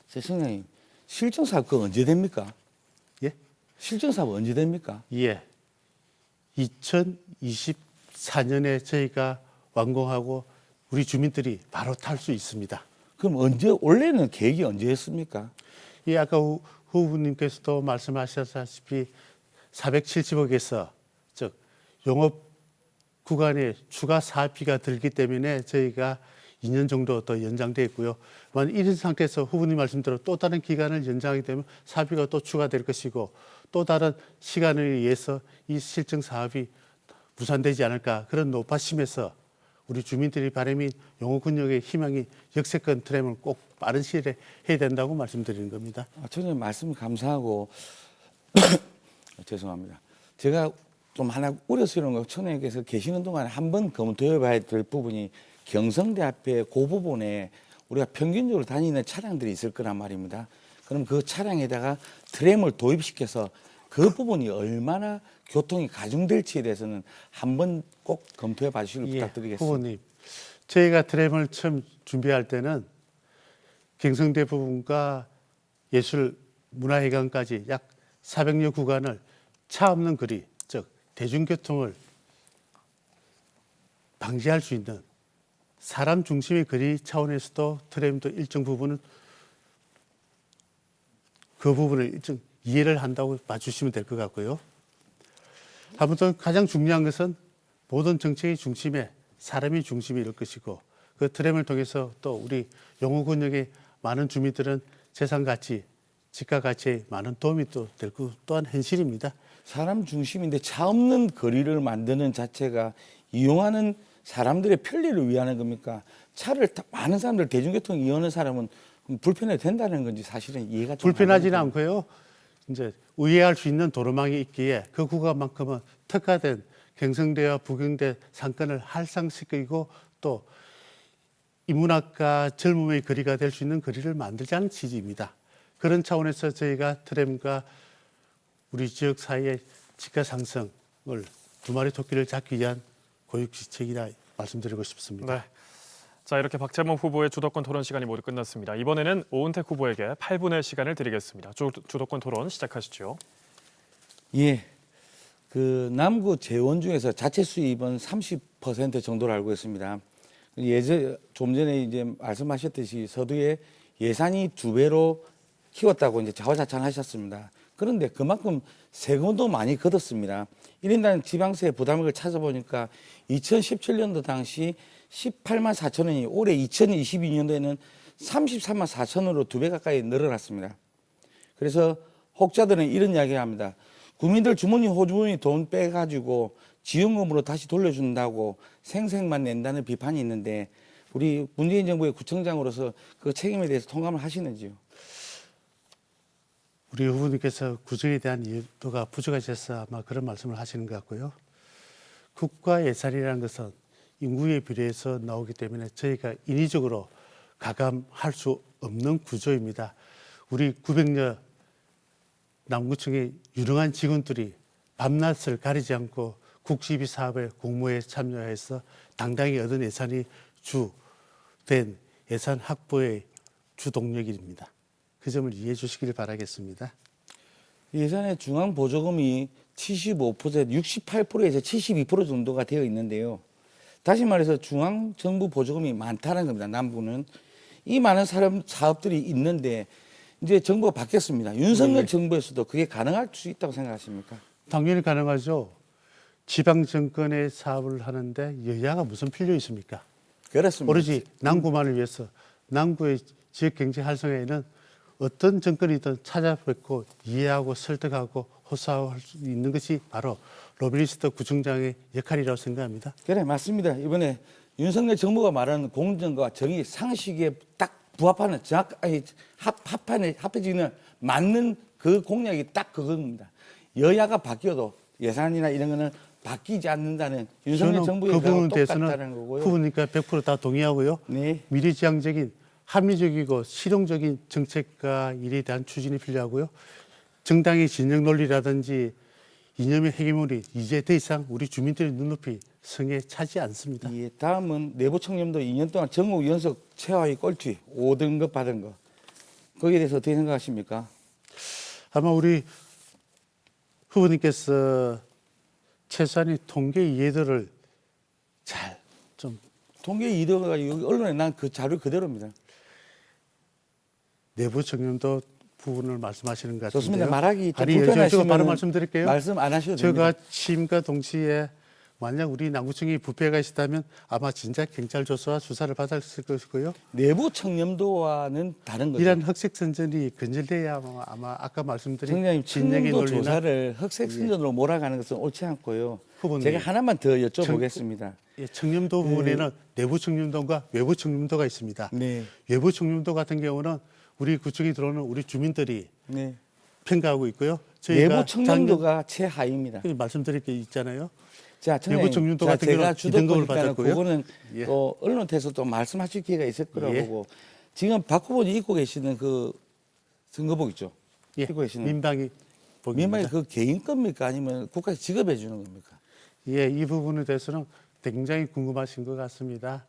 C: 선생님, 실정 사업 그 언제 됩니까?
B: 예?
C: 실정 사업 언제 됩니까?
B: 예. 2024년에 저희가 완공하고 우리 주민들이 바로 탈 수 있습니다.
C: 그럼 언제 원래는 계획이 언제였습니까?
B: 예, 아까 후보님께서도 말씀하셨다시피 470억에서 즉 용업 구간에 추가 사업비가 들기 때문에 저희가 2년 정도 더 연장돼 있고요. 만약 이런 상태에서 후보님 말씀대로 또 다른 기간을 연장하게 되면 사업비가 또 추가될 것이고 또 다른 시간을 의해서 이 실증 사업이 무산되지 않을까 그런 높아심에서 우리 주민들이 바람인 용호군역의 희망이 역세권 트램을 꼭 빠른 시일에 해야 된다고 말씀드리는 겁니다.
C: 저는 말씀 감사하고 죄송합니다. 제가 좀 하나 우려스러운 거 청년께서 계시는 동안에 한번 검토해봐야 될 부분이 경성대 앞에 그 부분에 우리가 평균적으로 다니는 차량들이 있을 거란 말입니다. 그럼 그 차량에다가 트램을 도입시켜서 그 부분이 얼마나 교통이 가중될지에 대해서는 한번 꼭 검토해 봐주시길 부탁드리겠습니다.
B: 후보님, 저희가 트램을 처음 준비할 때는 경성대 부분과 예술문화회관까지 약 400여 구간을 차 없는 거리, 즉 대중교통을 방지할 수 있는 사람 중심의 거리 차원에서도 트램도 일정 부분은 그 부분을 일정 이해를 한다고 봐주시면 될 것 같고요. 아무튼 가장 중요한 것은 모든 정책의 중심에 사람이 중심이 될 것이고 그 트램을 통해서 또 우리 용호군역의 많은 주민들은 재산 가치, 집가 가치에 많은 도움이 또 될 것 또한 현실입니다.
C: 사람 중심인데 차 없는 거리를 만드는 자체가 이용하는 사람들의 편리를 위하는 겁니까? 차를 많은 사람들 대중교통 이용하는 사람은 불편해도 된다는 건지 사실은 이해가 좀
B: 불편하지는 않고요. 이제 우회할 수 있는 도로망이 있기에 그 구간만큼은 특화된 경성대와 부경대 상권을 활성시키고 또 인문학과 젊음의 거리가 될 수 있는 거리를 만들자는 취지입니다. 그런 차원에서 저희가 트램과 우리 지역 사이의 집가 상승을 두 마리 토끼를 잡기 위한 고육지책이라 말씀드리고 싶습니다.
A: 네. 자, 이렇게 박재범 후보의 주도권 토론 시간이 모두 끝났습니다. 이번에는 오은택 후보에게 8분의 시간을 드리겠습니다. 주도권 토론 시작하시죠.
C: 예. 그 남구 재원 중에서 자체 수입은 30% 정도로 알고 있습니다. 좀 전에 이제 말씀하셨듯이 서두에 예산이 2배로 키웠다고 이제 자화자찬하셨습니다. 그런데 그만큼 세금도 많이 걷었습니다. 1인당 지방세 부담액을 찾아보니까 2017년도 당시 18만 4천 원이 올해 2022년도에는 33만 4천 원으로 2배 가까이 늘어났습니다. 그래서 혹자들은 이런 이야기를 합니다. 국민들 주머니 호주머니 돈 빼가지고 지원금으로 다시 돌려준다고 생색만 낸다는 비판이 있는데 우리 문재인 정부의 구청장으로서 그 책임에 대해서 통감을 하시는지요?
B: 우리 후보님께서 구정에 대한 이해도가 부족하셔서 아마 그런 말씀을 하시는 것 같고요. 국가 예산이라는 것은 인구에 비례해서 나오기 때문에 저희가 인위적으로 가감할 수 없는 구조입니다. 우리 900여 남구청의 유능한 직원들이 밤낮을 가리지 않고 국시비 사업에 공모에 참여해서 당당히 얻은 예산이 주된 예산 확보의 주동력입니다. 그 점을 이해해 주시길 바라겠습니다.
C: 예산의 중앙 보조금이 75%, 68%에서 72% 정도가 되어 있는데요. 다시 말해서 중앙 정부 보조금이 많다는 겁니다. 남부는 이 많은 사업들이 있는데 이제 정부가 바뀌었습니다. 윤석열 정부에서도 그게 가능할 수 있다고 생각하십니까?
B: 당연히 가능하죠. 지방 정권의 사업을 하는데 여야가 무슨 필요 있습니까?
C: 그렇습니다.
B: 오로지 남구만을 위해서 남구의 지역 경제 활성화에는 어떤 정권이든 찾아뵙고 이해하고 설득하고 호소할 수 있는 것이 바로 로비리스트 구청장의 역할이라고 생각합니다.
C: 그래 맞습니다. 이번에 윤석열 정부가 말하는 공정과 정의 상식에 딱 부합하는 합해지는 맞는 그 공약이 딱 그겁니다. 여야가 바뀌어도 예산이나 이런 거는 바뀌지 않는다는 윤석열
B: 저는
C: 정부의
B: 그
C: 의사와
B: 부분에
C: 똑같다는
B: 대해서는
C: 거고요.
B: 후보니까 100%다 동의하고요.
C: 네.
B: 미래지향적인 합리적이고 실용적인 정책과 일에 대한 추진이 필요하고요. 정당의 진영 논리라든지 이념의 헤게모니 이제 더 이상 우리 주민들의 눈높이 성에 차지 않습니다.
C: 예, 다음은 내부 청렴도 2년 동안 전국 연속 최하위 꼴찌 5등급 받은 거. 거기에 대해서 어떻게 생각하십니까?
B: 아마 우리 후보님께서 최소한의 통계 이해도를 잘 좀
C: 통계 이도가 여기 언론에 난 그 자료 그대로입니다.
B: 내부 청렴도 부분을 말씀하시는 것 같은데요.
C: 좋습니다. 말하기 좀
B: 아니, 제가
C: 불편하시면
B: 바로 말씀드릴게요.
C: 말씀 안 하셔도
B: 제가
C: 됩니다.
B: 취임과 동시에 만약 우리 남구청이 부패가 있었다면 아마 진짜 경찰 조사와 수사를 받았을 것이고요.
C: 내부 청렴도와는 다른 거죠.
B: 이런 흑색 선전이 근절돼야 아마 아까 말씀드린
C: 청장님
B: 진영의
C: 청렴도
B: 논리나
C: 조사를 흑색 선전으로 몰아가는 것은 옳지 않고요.
B: 후보님.
C: 제가 하나만 더 여쭤보겠습니다.
B: 예, 청렴도 부분에는 내부 청렴도와 외부 청렴도가 있습니다.
C: 네,
B: 외부 청렴도 같은 경우는 우리 구청에 들어오는 우리 주민들이
C: 네.
B: 평가하고 있고요.
C: 내부 청렴도가 최하위입니다.
B: 작년 말씀드릴 게 있잖아요.
C: 자,
B: 내부 청렴도 같은
C: 제가
B: 경우는
C: 주도권이니까
B: 2등급을 받았고요.
C: 그거는
B: 예.
C: 또 언론에서 또 말씀하실 기회가 있을 거라고
B: 예.
C: 보고 지금 박 후보님 입고 계시는 그 선거복 있죠?
B: 예,
C: 입고 계시는
B: 민방위 복입니다.
C: 민방위 그 개인 겁니까 아니면 국가에서 지급해 주는 겁니까?
B: 예, 이 부분에 대해서는 굉장히 궁금하신 것 같습니다.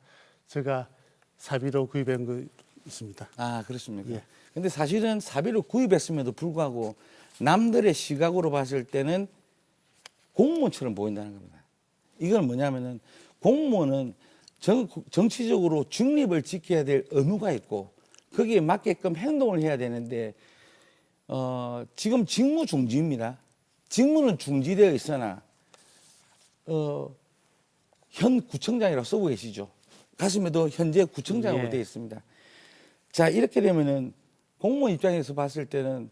B: 제가 사비로 구입한 거 있습니다.
C: 아, 그렇습니까?
B: 예.
C: 근데 사실은 사비로 구입했음에도 불구하고 남들의 시각으로 봤을 때는 공무원처럼 보인다는 겁니다. 이건 뭐냐면은 공무원은 정치적으로 중립을 지켜야 될 의무가 있고 거기에 맞게끔 행동을 해야 되는데 지금 직무 중지입니다. 직무는 중지되어 있으나 현 구청장이라고 쓰고 계시죠. 가슴에도 현재 구청장으로
B: 예.
C: 되어 있습니다. 자, 이렇게 되면은 공무원 입장에서 봤을 때는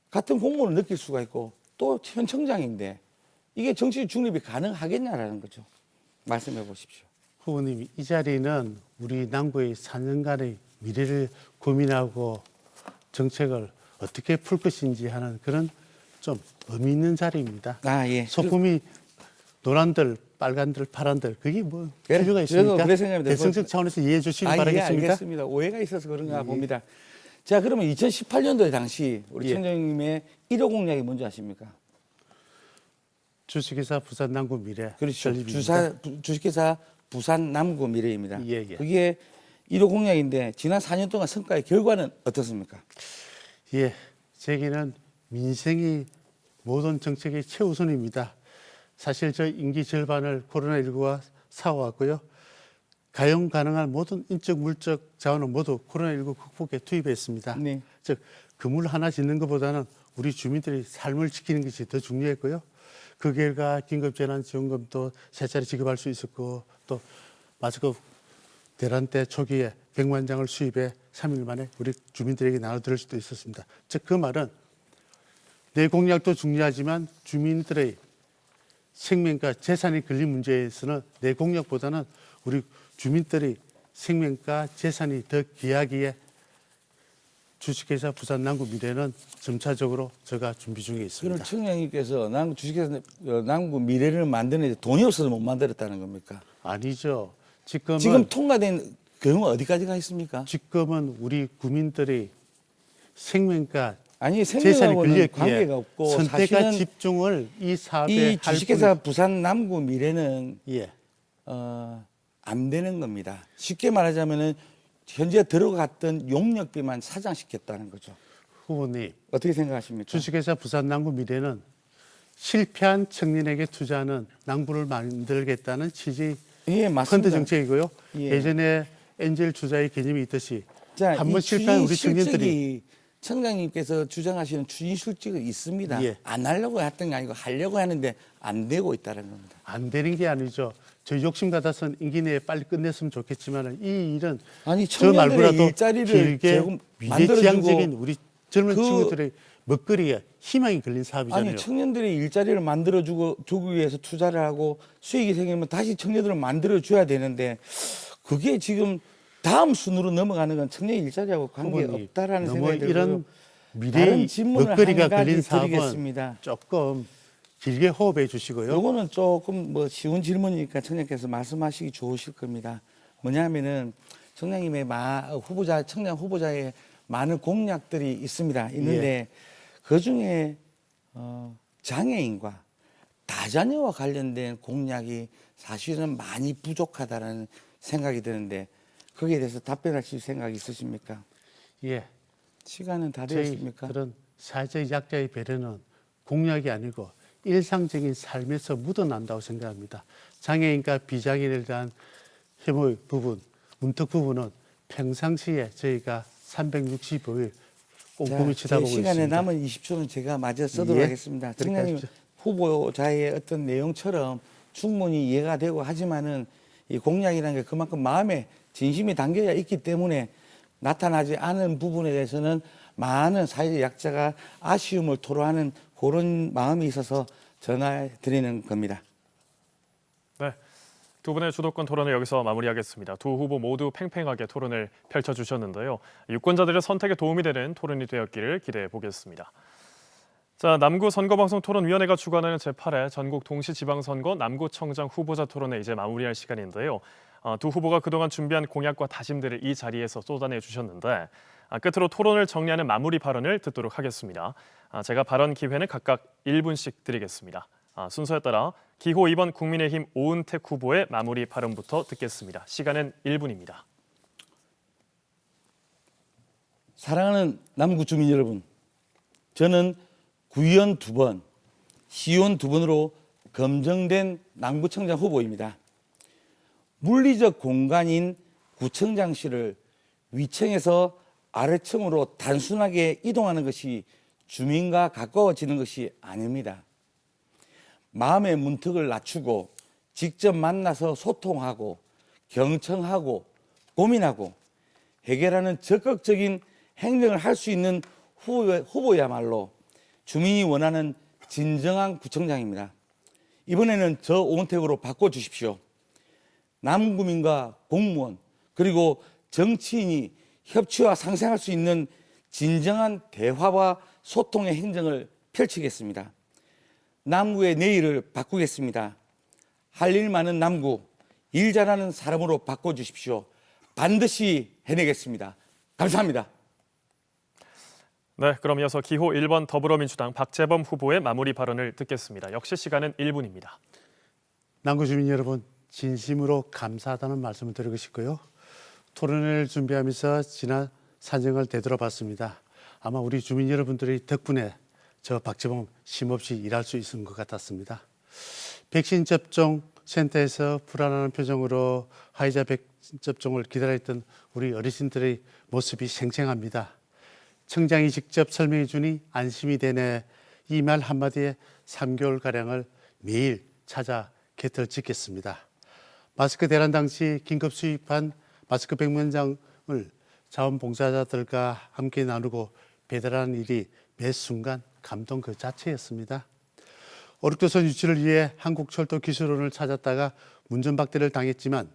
C: 같은 공무원을 느낄 수가 있고 또 현 청장인데 이게 정치 중립이 가능하겠냐라는 거죠. 말씀해 보십시오.
B: 후보님, 이 자리는 우리 남구의 4년간의 미래를 고민하고 정책을 어떻게 풀 것인지 하는 그런 좀 의미 있는 자리입니다.
C: 아, 예.
B: 소품이 노란들, 빨간들, 파란들 그게 뭐
C: 그래,
B: 필요가
C: 저도
B: 있습니까?
C: 그래 생각합니다.
B: 대승적 차원에서 이해해 주시기
C: 예,
B: 바라겠습니다.
C: 알겠습니다. 오해가 있어서 그런가 봅니다. 자, 그러면 2018년도에 당시 우리
B: 예.
C: 청장님의 1호 공약이 뭔지 아십니까?
B: 주식회사 부산 남구 미래
C: 그렇죠.
B: 설립입니다.
C: 주식회사 부산 남구 미래입니다.
B: 예, 예.
C: 그게 1호 공약인데 지난 4년 동안 성과의 결과는 어떻습니까?
B: 예, 제기는 민생이 모든 정책의 최우선입니다. 사실 저 임기 절반을 코로나19가 사와왔고요. 가용 가능한 모든 인적 물적 자원을 모두 코로나19 극복에 투입했습니다.
C: 네.
B: 즉 건물 하나 짓는 것보다는 우리 주민들의 삶을 지키는 것이 더 중요했고요. 그 결과 긴급재난지원금도 세 차례 지급할 수 있었고 또 마스크 대란 때 초기에 100만 장을 수입해 3일 만에 우리 주민들에게 나눠드릴 수도 있었습니다. 즉 그 말은 내 공약도 중요하지만 주민들의 생명과 재산이 걸린 문제에서는 내 공약보다는 우리 주민들의 생명과 재산이 더 귀하기에 주식회사 부산 남구 미래는 점차적으로 제가 준비 중에
C: 그럼
B: 있습니다.
C: 청장님께서 남구 주식회사 남구 미래를 만드는데 돈이 없어서 못 만들었다는 겁니까?
B: 아니죠.
C: 지금 통과된 경우 어디까지 가 있습니까?
B: 지금은 우리 국민들의 생명과
C: 아니
B: 재산이
C: 생명하고는
B: 걸렸기에
C: 관계가 없고
B: 선택과
C: 사실은
B: 집중을 이 사업에
C: 이
B: 할
C: 주식회사 부산 남구 미래는
B: 예.
C: 안 되는 겁니다. 쉽게 말하자면은 현재 들어갔던 용역비만 사장시켰다는 거죠.
B: 후보님,
C: 어떻게 생각하십니까?
B: 주식회사 부산 남구 미래는 실패한 청년에게 투자하는 남구를 만들겠다는 취지의
C: 예,
B: 펀드
C: 맞습니다.
B: 정책이고요.
C: 예.
B: 예전에 엔젤 투자의 개념이 있듯이
C: 자,
B: 한 번
C: 이
B: 실패한 우리
C: 추진
B: 청년들이
C: 실적이 청장님께서 주장하시는 추진 실적이 있습니다.
B: 예.
C: 안 하려고 했던 게 아니고 하려고 하는데 안 되고 있다는 겁니다.
B: 안 되는 게 아니죠. 저 욕심 같아서는 임기 내에 빨리 끝냈으면 좋겠지만 이 일은
C: 아니
B: 저
C: 청년들의
B: 말고라도
C: 일자리를
B: 길게
C: 만들어주고
B: 미래지향적인 우리 젊은
C: 그-
B: 친구들의 먹거리에 희망이 걸린 사업이잖아요.
C: 아니 청년들이 일자리를 만들어주고 주기 위해서 투자를 하고 수익이 생기면 다시 청년들을 만들어줘야 되는데 그게 지금 다음 순으로 넘어가는 건 청년 일자리하고 관계
B: 후보님,
C: 없다라는
B: 너무
C: 생각이 들고요.
B: 이런 미래의
C: 다른 질문을
B: 먹거리가
C: 한 가지
B: 걸린 사업은
C: 드리겠습니다.
B: 조금 길게 호흡해 주시고요.
C: 요거는 조금 뭐 쉬운 질문이니까 청장께서 말씀하시기 좋으실 겁니다. 뭐냐면은 청장님의 청장 후보자의 많은 공약들이 있는데 그 중에 장애인과 다자녀와 관련된 공약이 사실은 많이 부족하다는 생각이 드는데 거기에 대해서 답변하실 생각이 있으십니까?
B: 예,
C: 시간은 다 되었습니까?
B: 저희들은 사회적 약자의 배려는 공약이 아니고 일상적인 삶에서 묻어난다고 생각합니다. 장애인과 비장애인에 대한 혐오 부분, 문턱 부분은 평상시에 저희가 365일 꼼꼼히 쳐다보고
C: 시간에
B: 있습니다.
C: 남은 20초는 제가 마저 쓰도록
B: 예,
C: 하겠습니다.
B: 그렇게
C: 청장님
B: 하십시오.
C: 후보자의 어떤 내용처럼 충분히 이해가 되고 하지만은 이 공약이라는 게 그만큼 마음에 진심이 담겨야 있기 때문에 나타나지 않은 부분에 대해서는 많은 사회적 약자가 아쉬움을 토로하는 그런 마음이 있어서 전화해 드리는 겁니다.
A: 네. 두 분의 주도권 토론을 여기서 마무리하겠습니다. 두 후보 모두 팽팽하게 토론을 펼쳐주셨는데요. 유권자들의 선택에 도움이 되는 토론이 되었기를 기대해 보겠습니다. 자, 남구 선거방송 토론위원회가 주관하는 제8회 전국 동시지방선거 남구청장 후보자 토론에 이제 마무리할 시간인데요. 두 후보가 그동안 준비한 공약과 다짐들을 이 자리에서 쏟아내 주셨는데 끝으로 토론을 정리하는 마무리 발언을 듣도록 하겠습니다. 제가 발언 기회는 각각 1분씩 드리겠습니다. 순서에 따라 기호 2번 국민의힘 오은택 후보의 마무리 발언부터 듣겠습니다. 시간은 1분입니다.
C: 사랑하는 남구 주민 여러분, 저는 구의원 2번, 시의원 2번으로 검증된 남구청장 후보입니다. 물리적 공간인 구청장실을 위층에서 아래층으로 단순하게 이동하는 것이 주민과 가까워지는 것이 아닙니다. 마음의 문턱을 낮추고 직접 만나서 소통하고 경청하고 고민하고 해결하는 적극적인 행정을 할 수 있는 후보야말로 주민이 원하는 진정한 구청장입니다. 이번에는 저 오은택으로 바꿔주십시오. 남구민과 공무원 그리고 정치인이 협치와 상생할 수 있는 진정한 대화와 소통의 행정을 펼치겠습니다. 남구의 내일을 바꾸겠습니다. 할 일 많은 남구, 일 잘하는 사람으로 바꿔주십시오. 반드시 해내겠습니다. 감사합니다.
A: 네, 그럼 이어서 기호 1번 더불어민주당 박재범 후보의 마무리 발언을 듣겠습니다. 역시 시간은 1분입니다.
B: 남구 주민 여러분, 진심으로 감사하다는 말씀을 드리고 싶고요. 토론회를 준비하면서 지난 사정을 되돌아봤습니다. 아마 우리 주민 여러분들의 덕분에 저 박재범 쉼없이 일할 수 있은 것 같았습니다. 백신 접종 센터에서 불안한 표정으로 화이자 백신 접종을 기다렸던 우리 어르신들의 모습이 생생합니다. 청장이 직접 설명해 주니 안심이 되네. 이 말 한마디에 3개월가량을 매일 찾아 곁을 지켰습니다. 마스크 대란 당시 긴급 수입한 마스크 100만 장을 자원봉사자들과 함께 나누고 배달하는 일이 매 순간 감동 그 자체였습니다. 오륙도선 유치를 위해 한국철도기술원을 찾았다가 문전박대를 당했지만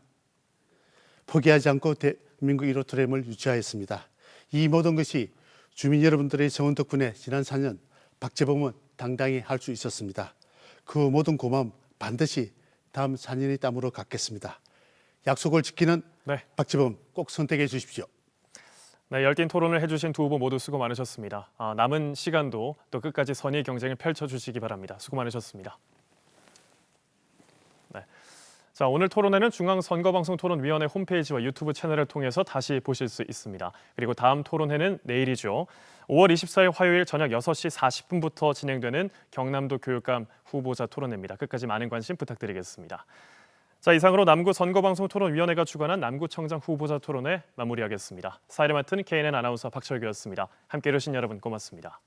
B: 포기하지 않고 대한민국 1호 트램을 유치하였습니다. 이 모든 것이 주민 여러분들의 성원 덕분에 지난 4년 박재범은 당당히 할 수 있었습니다. 그 모든 고마움 반드시 다음 4년의 땀으로 갚겠습니다. 약속을 지키는 박재범 꼭 선택해 주십시오.
A: 네, 열띤 토론을 해주신 두 후보 모두 수고 많으셨습니다. 남은 시간도 또 끝까지 선의 경쟁을 펼쳐주시기 바랍니다. 수고 많으셨습니다. 네. 자, 오늘 토론회는 중앙선거방송토론위원회 홈페이지와 유튜브 채널을 통해서 다시 보실 수 있습니다. 그리고 다음 토론회는 내일이죠. 5월 24일 화요일 저녁 6시 40분부터 진행되는 경남도 교육감 후보자 토론회입니다. 끝까지 많은 관심 부탁드리겠습니다. 자, 이상으로 남구 선거방송토론위원회가 주관한 남구청장 후보자 토론회 마무리하겠습니다. 사회를 맡은 KNN 아나운서 박철규였습니다. 함께해 주신 여러분 고맙습니다.